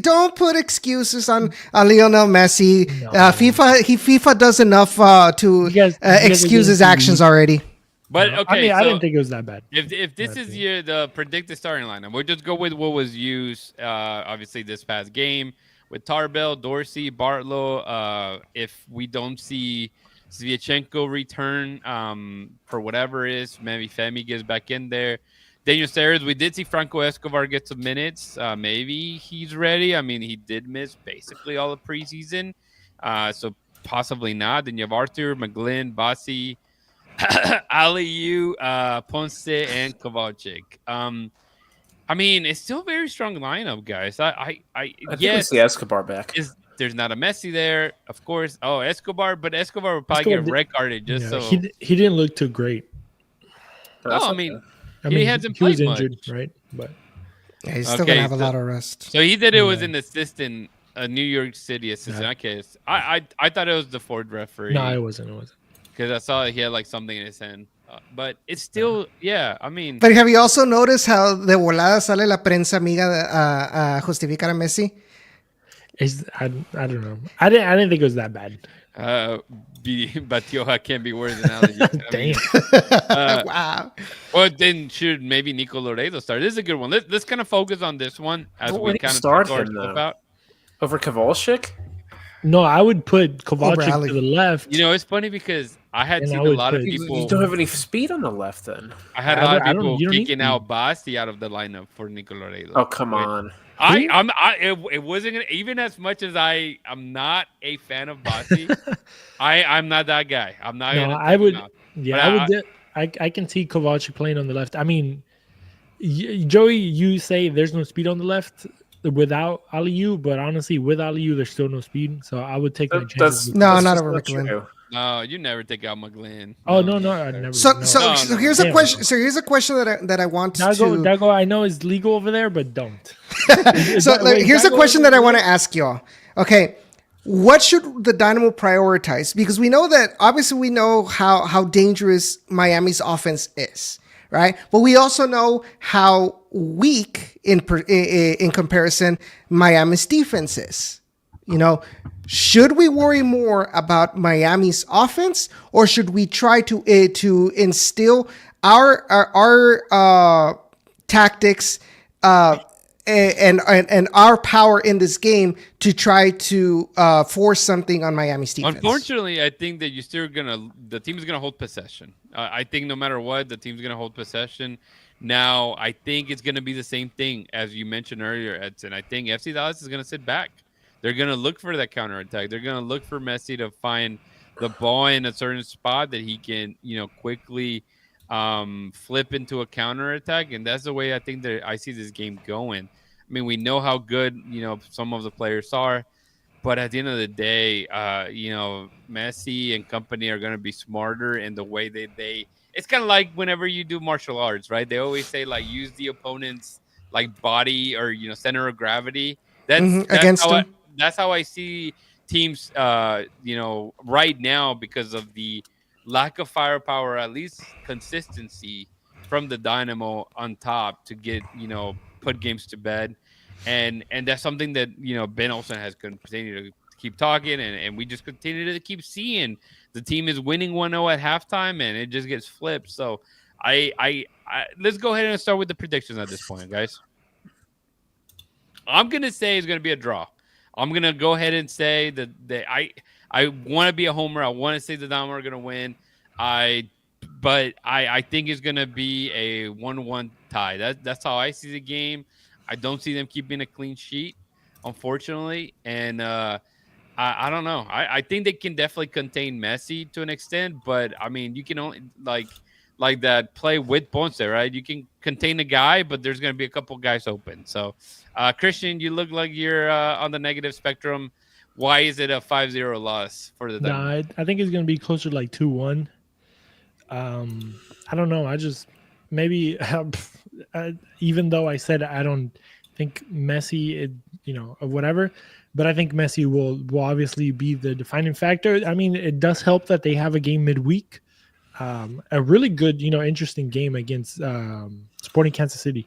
Don't put excuses on Lionel Messi. No. FIFA does enough to You guys excuse his actions already. But okay, I so didn't think it was that bad. if this is the predicted starting lineup, we'll just go with what was used, obviously this past game with Tarbell, Dorsey, Bartlow. If we don't see Sviatchenko return, for whatever it is, maybe Femi gets back in there. Daniel Sayers, we did see Franco Escobar get some minutes. Maybe he's ready. I mean, he did miss basically all of preseason, so possibly not. Then you have Arthur, McGlynn, Bassi, Aliu, Ponce, and Kovalchik. I mean, it's still a very strong lineup, guys. I think we see Escobar back. There's not a Messi there, of course. Oh, Escobar, but Escobar would probably get red carded just so. He didn't look too great. No, I mean, he hasn't played was much. injured, right? But yeah, he's still gonna have a lot of rest. So he did it was an assistant, a New York City assistant. I guess I thought it was the Ford referee. No, it wasn't. Because I saw he had like something in his hand. But it's still, I mean. But have you also noticed how de volada sale la prensa amiga a justificar a Messi? I don't know. I didn't think it was that bad. Batioja can't be worse than Ali. Damn. Wow. Well, then should maybe Nico Loredo start? This is a good one. Let's kind of focus on this one as we kind of start him out. Over Kovalchik? No, I would put Kovalchik to the left. You know, it's funny because I had seen a lot of people. You don't have any speed on the left, then. I had a lot of people kicking out Basti out of the lineup for Nico Loredo. Oh, come on. It wasn't gonna, even as much as I'm not a fan of Basti. I'm not that guy. I'm not. No, I would. Yeah, I can see Kovalchik playing on the left. I mean, Joey, you say there's no speed on the left without Aliu, but honestly, with Aliu, there's still no speed. So I would take my chances. Not over McGlynn. No, you never take out McGlynn. Oh no, I never. So here's a question. So here's a question that I want to. Dago, I know it's legal over there, but don't. Here's a question that I want to ask y'all. Okay, what should the Dynamo prioritize? Because we know that obviously we know how dangerous Miami's offense is, right? But we also know how weak in comparison Miami's defense is. You know, should we worry more about Miami's offense, or should we try to instill our tactics and our power in this game to try to force something on Miami's defense? Unfortunately, I think that the team is gonna hold possession. I think no matter what, the team's gonna hold possession. Now, I think it's gonna be the same thing as you mentioned earlier, Edson. I think FC Dallas is gonna sit back. They're going to look for that counterattack. They're going to look for Messi to find the ball in a certain spot that he can, quickly flip into a counterattack. And that's the way I think that I see this game going. I mean, we know how good, some of the players are. But at the end of the day, Messi and company are going to be smarter in the way they it's kind of like whenever you do martial arts, right? They always say, like, use the opponent's, like, body or, center of gravity. That's how I see teams, right now because of the lack of firepower, at least consistency from the Dynamo on top to get, put games to bed. And that's something that, Ben Olsen has continued to keep talking, and we just continue to keep seeing the team is winning 1-0 at halftime, and it just gets flipped. So I let's go ahead and start with the predictions at this point, guys. I'm going to say it's going to be a draw. I'm going to go ahead and say that I want to be a homer. I want to say the Dynamo are going to win. But I think it's going to be a 1-1 tie. That's how I see the game. I don't see them keeping a clean sheet, unfortunately. And I don't know. I think they can definitely contain Messi to an extent. But, I mean, you can only, like that play with Ponce, right? You can contain a guy, but there's going to be a couple guys open. So, Christian, you look like you're on the negative spectrum. Why is it a 5-0 loss for the Dynamo? I think it's going to be closer to like 2-1. I don't know. I just maybe even though I said I don't think Messi, or whatever, but I think Messi will obviously be the defining factor. I mean, it does help that they have a game midweek, a really good, interesting game against Sporting Kansas City.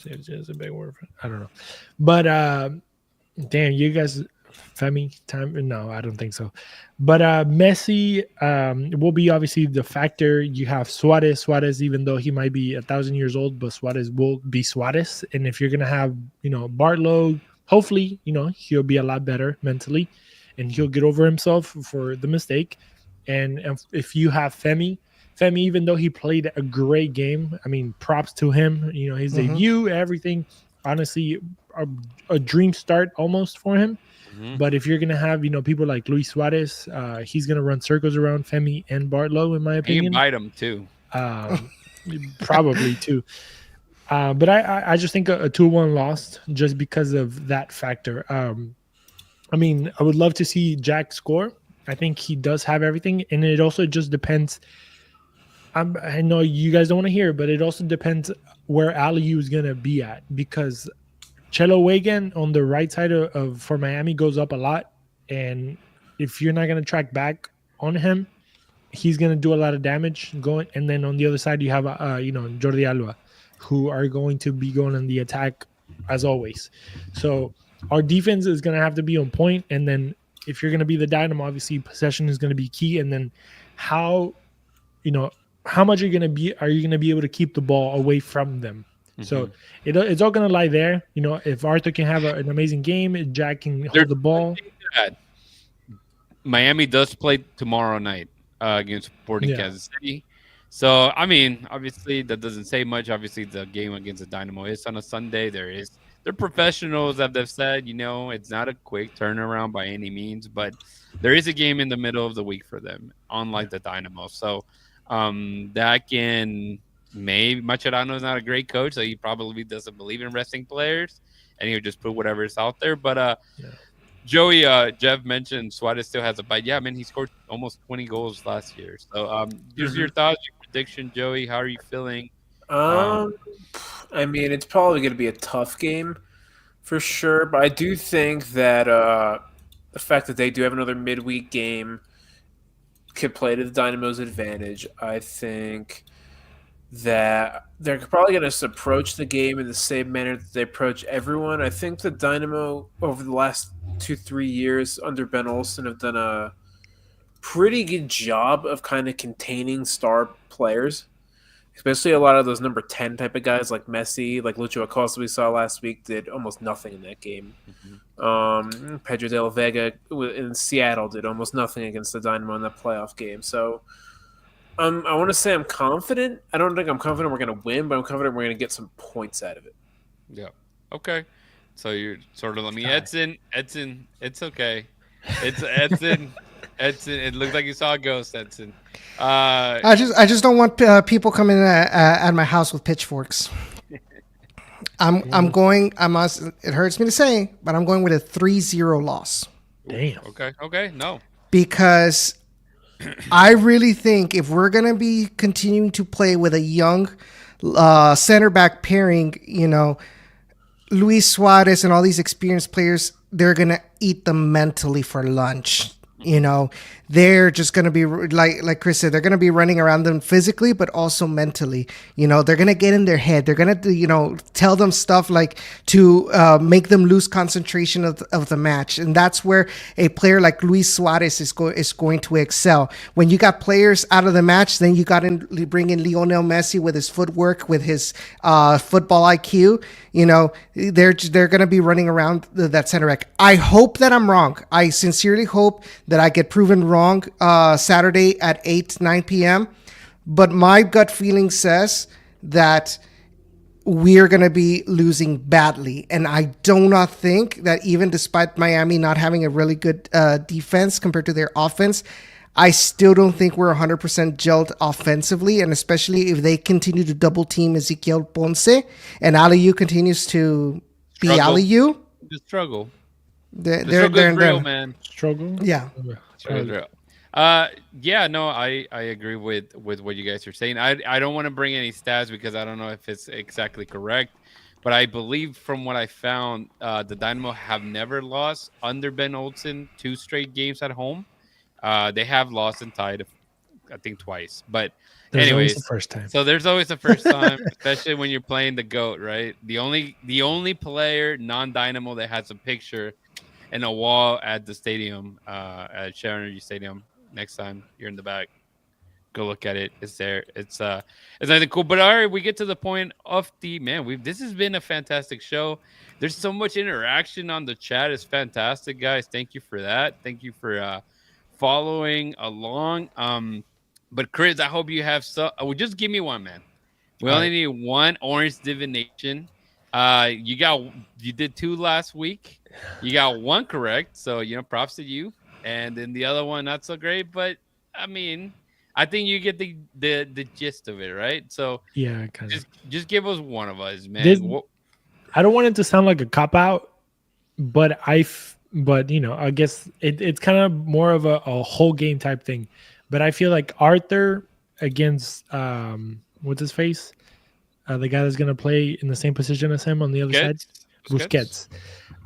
It's a big word. I don't know, but damn, you guys, Femi time? No, I don't think so. But Messi will be obviously the factor. You have Suarez. Suarez, even though he might be 1,000 years old, but Suarez will be Suarez. And if you're gonna have, Bartlow, hopefully, he'll be a lot better mentally, and he'll get over himself for the mistake. And if you have Femi, even though he played a great game, I mean, props to him. His debut, everything. Honestly, a dream start almost for him. But if you're gonna have people like Luis Suarez, he's gonna run circles around Femi and Bartlow, in my opinion. You can bite him too. Probably too. But I just think a 2-1 loss just because of that factor. I mean, I would love to see Jack score. I think he does have everything, and it also just depends. I know you guys don't want to hear, but it also depends where Aliu is gonna be at, because Chelo Wagan on the right side of for Miami goes up a lot, and if you're not going to track back on him, he's going to do a lot of damage going. And then on the other side, you have Jordi Alba, who are going to be going on the attack as always. So our defense is going to have to be on point, and then if you're going to be the dynamo, obviously possession is going to be key, and then how much are you going to be able to keep the ball away from them? So it's all going to lie there. If Arthur can have an amazing game, Jack can hold the ball. Miami does play tomorrow night against Sporting Kansas City. So, I mean, obviously that doesn't say much. Obviously, the game against the Dynamo is on a Sunday. They're professionals, as they've said. It's not a quick turnaround by any means, but there is a game in the middle of the week for them, unlike the Dynamo. So that can... Maybe Mascherano is not a great coach, so he probably doesn't believe in resting players, and he'll just put whatever is out there. But Joey, Jeff mentioned Suarez still has a bite. Yeah, man, he scored almost 20 goals last year. So, just your thoughts, your prediction, Joey. How are you feeling? I mean, it's probably going to be a tough game for sure, but I do think that the fact that they do have another midweek game could play to the Dynamo's advantage. I think that they're probably going to approach the game in the same manner that they approach everyone. I think the Dynamo over the last 2-3 years under Ben Olsen have done a pretty good job of kind of containing star players, especially a lot of those number 10 type of guys like Messi, like Lucho Acosta we saw last week did almost nothing in that game. Pedro de la Vega in Seattle did almost nothing against the Dynamo in that playoff game. So I want to say I'm confident. I don't think I'm confident we're going to win, but I'm confident we're going to get some points out of it. Yeah. Okay. So you're sort of let me Edson. It's okay. It's Edson. Edson. It looks like you saw a ghost, Edson. I just don't want people coming at my house with pitchforks. I'm going. It hurts me to say, but I'm going with a 3-0 loss. Damn. Okay. No. Because I really think if we're going to be continuing to play with a young center back pairing, Luis Suarez and all these experienced players, they're going to eat them mentally for lunch. They're just going to be like Chris said, they're going to be running around them physically, but also mentally. They're going to get in their head. They're going to, tell them stuff like to make them lose concentration of the match. And that's where a player like Luis Suarez is going to excel. When you got players out of the match, then you got to bring in Lionel Messi with his footwork, with his football IQ. They're going to be running around that center back. I hope that I'm wrong. I sincerely hope that I get proven wrong Saturday at 9 p.m. But my gut feeling says that we're going to be losing badly. And I do not think that even despite Miami not having a really good defense compared to their offense, I still don't think we're 100% gelled offensively, and especially if they continue to double team Ezequiel Ponce and Aliu continues to be Aliu. The struggle. They're real, man. Struggle? Yeah. Struggle's real. I agree with what you guys are saying. I don't want to bring any stats because I don't know if it's exactly correct, but I believe from what I found, the Dynamo have never lost under Ben Olsen 2 straight games at home. They have lost and tied, I think, twice. But There's always the anyways, first time. so there's always the first time, especially when you're playing the GOAT, right? The only player non-Dynamo that has a picture and a wall at the stadium, at Shell Energy Stadium. Next time you're in the back, go look at it. It's there. It's nothing cool. But all right, we get to the point of the man. This has been a fantastic show. There's so much interaction on the chat. It's fantastic, guys. Thank you for that. Thank you for following along. But Chris, I hope you have some. Well, just give me one, man. We only need one orange divination. You did 2 last week. You got 1 correct, so props to you. And then the other one not so great, but I mean, I think you get the gist of it, right? So yeah, kind of. Just give us one of us, man. I don't want it to sound like a cop out, but I guess it's kind of more of a whole game type thing. But I feel like Arthur against what's his face, the guy that's gonna play in the same position as him on the other side, Busquets.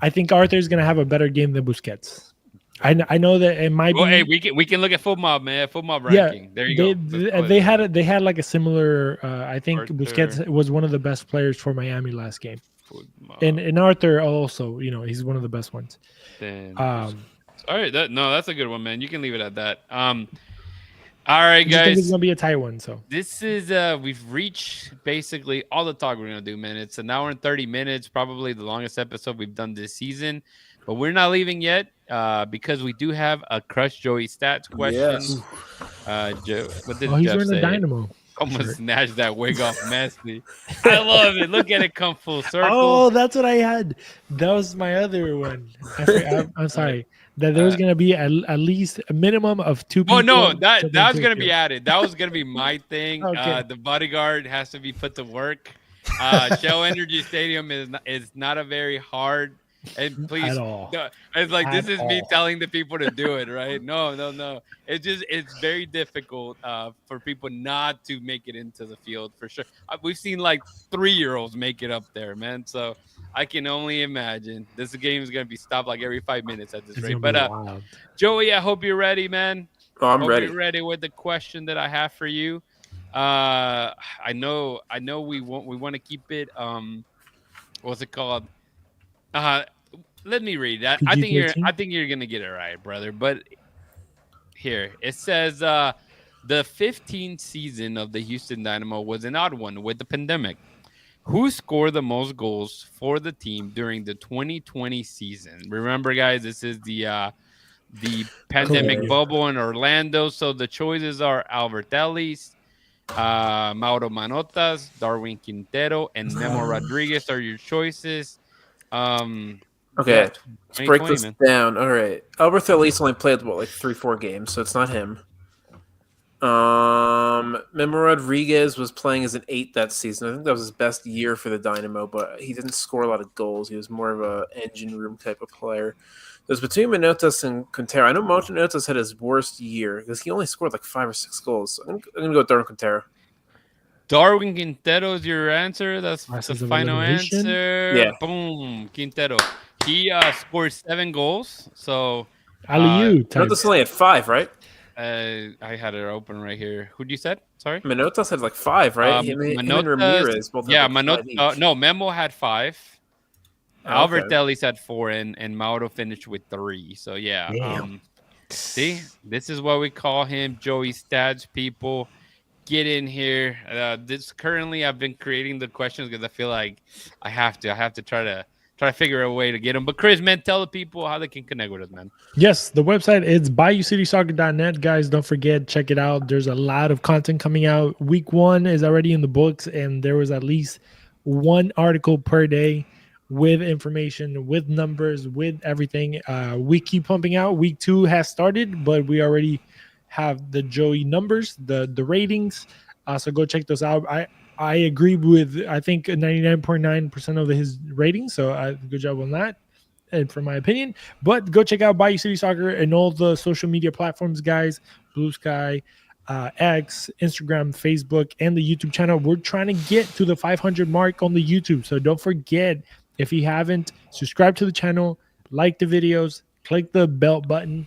I think Arthur's gonna have a better game than Busquets. I know that it might be. Hey, we can look at Foot Mob, man. Foot Mob ranking. There you go. They had like a similar. I think Arthur. Busquets was one of the best players for Miami last game, and Arthur also. He's one of the best ones. All right, that's a good one, man. You can leave it at that. All right, guys. I think it's gonna be a tight one. So this is we've reached basically all the talk we're gonna do, man. It's an hour and 30 minutes, probably the longest episode we've done this season. But we're not leaving yet because we do have a Crush Joey stats question. Yes. Joe, what did he's Jeff wearing say? a Dynamo. Almost snatched that wig off Messi. I love it. Look at it come full circle. Oh, that's what I had. That was my other one. I'm sorry. That there was going to be at least a minimum of 2 people. Oh, no, that was going to be added. That was going to be my thing. Okay. The bodyguard has to be put to work. Shell Energy Stadium is not a very hard. And please, at all. No, it's like at this is all. me telling the people to do it, right? No. It's very difficult for people not to make it into the field for sure. We've seen like 3-year-olds make it up there, man. So I can only imagine this game is gonna be stopped like every 5 minutes at this rate. But Joey, I hope you're ready, man. Oh, I'm ready. You're ready with the question that I have for you. I know we want to keep it. What's it called? Let me read that. I think you're gonna get it right, brother. But here it says the 15th season of the Houston Dynamo was an odd one with the pandemic. Who scored the most goals for the team during the 2020 season? Remember, guys, this is the pandemic bubble in Orlando. So the choices are Albert Ellis, Mauro Manotas, Darwin Quintero, and Memo Rodriguez are your choices. Okay, let's break this down. All right, Albert Ellis only played 3-4 games, so it's not him. Memo Rodriguez was playing as an 8 that season. I think that was his best year for the Dynamo, but he didn't score a lot of goals. He was more of a engine room type of player. It was between Manotas and Quintero. I know Manotas had his worst year because he only scored 5 or 6 goals. So I'm gonna go with Darwin Quintero. Darwin Quintero is your answer. That's the final answer. Yeah. Boom, Quintero. He scored 7 goals. So Manotas only had 5, right? I had it open right here. Who'd you said? Sorry, Manotas had 5, right? Him and Ramirez both. Yeah, Manotas. No, Memo had 5. Albert Ellis had 4, and Mauro finished with 3. So yeah. See, this is what we call him, Joey Stats. People, get in here. Currently, I've been creating the questions because I feel like I have to try to figure a way to get them. But Chris, man, tell the people how they can connect with us, man. Yes, the website is BayouCitySoccer.net. Guys, don't forget, check it out. There's a lot of content coming out. Week 1 is already in the books, and there was at least 1 article per day with information, with numbers, with everything. We keep pumping out. Week 2 has started, but we already have the Joey numbers, the ratings. So go check those out. I agree with, I think, 99.9% of his ratings. So good job on that, and for my opinion. But go check out Bayou City Soccer and all the social media platforms, guys. Blue Sky, X, Instagram, Facebook, and the YouTube channel. We're trying to get to the 500 mark on the YouTube. So don't forget, if you haven't, subscribe to the channel, like the videos, click the bell button.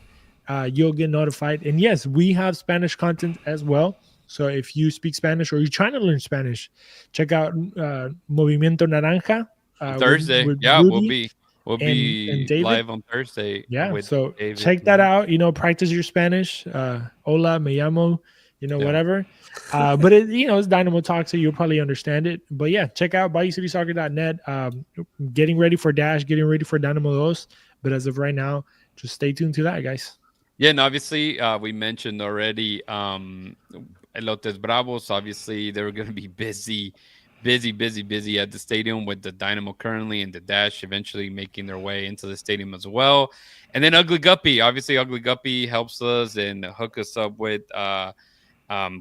You'll get notified. And yes, we have Spanish content as well. So if you speak Spanish or you're trying to learn Spanish, check out Movimiento Naranja. Thursday. With Yeah, Rudy we'll and be David. live on Thursday. Yeah, with so David. check that out. Practice your Spanish. Hola, me llamo. Whatever. But it's Dynamo Talk, so you'll probably understand it. But yeah, check out BayouCitySoccer.net. Getting ready for Dash, getting ready for Dynamo Dos. But as of right now, just stay tuned to that, guys. Yeah, and obviously we mentioned already Elotes Bravos. Obviously, they were going to be busy at the stadium with the Dynamo currently and the Dash eventually making their way into the stadium as well. And then Ugly Guppy. Obviously, Ugly Guppy helps us and hook us up with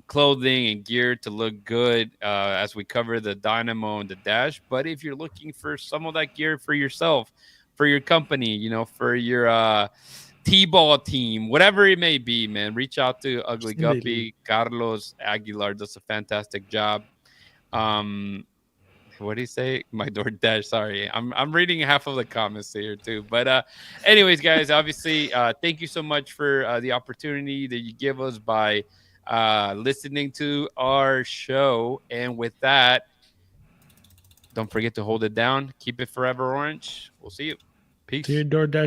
clothing and gear to look good as we cover the Dynamo and the Dash. But if you're looking for some of that gear for yourself, for your company, for your T-ball team, whatever it may be, man, reach out to Ugly Guppy. Carlos Aguilar does a fantastic job. What do you say? My DoorDash. Sorry, I'm reading half of the comments here too. But anyways, guys, obviously, thank you so much for the opportunity that you give us by listening to our show. And with that, don't forget to hold it down. Keep it forever orange. We'll see you. Peace. To your DoorDash.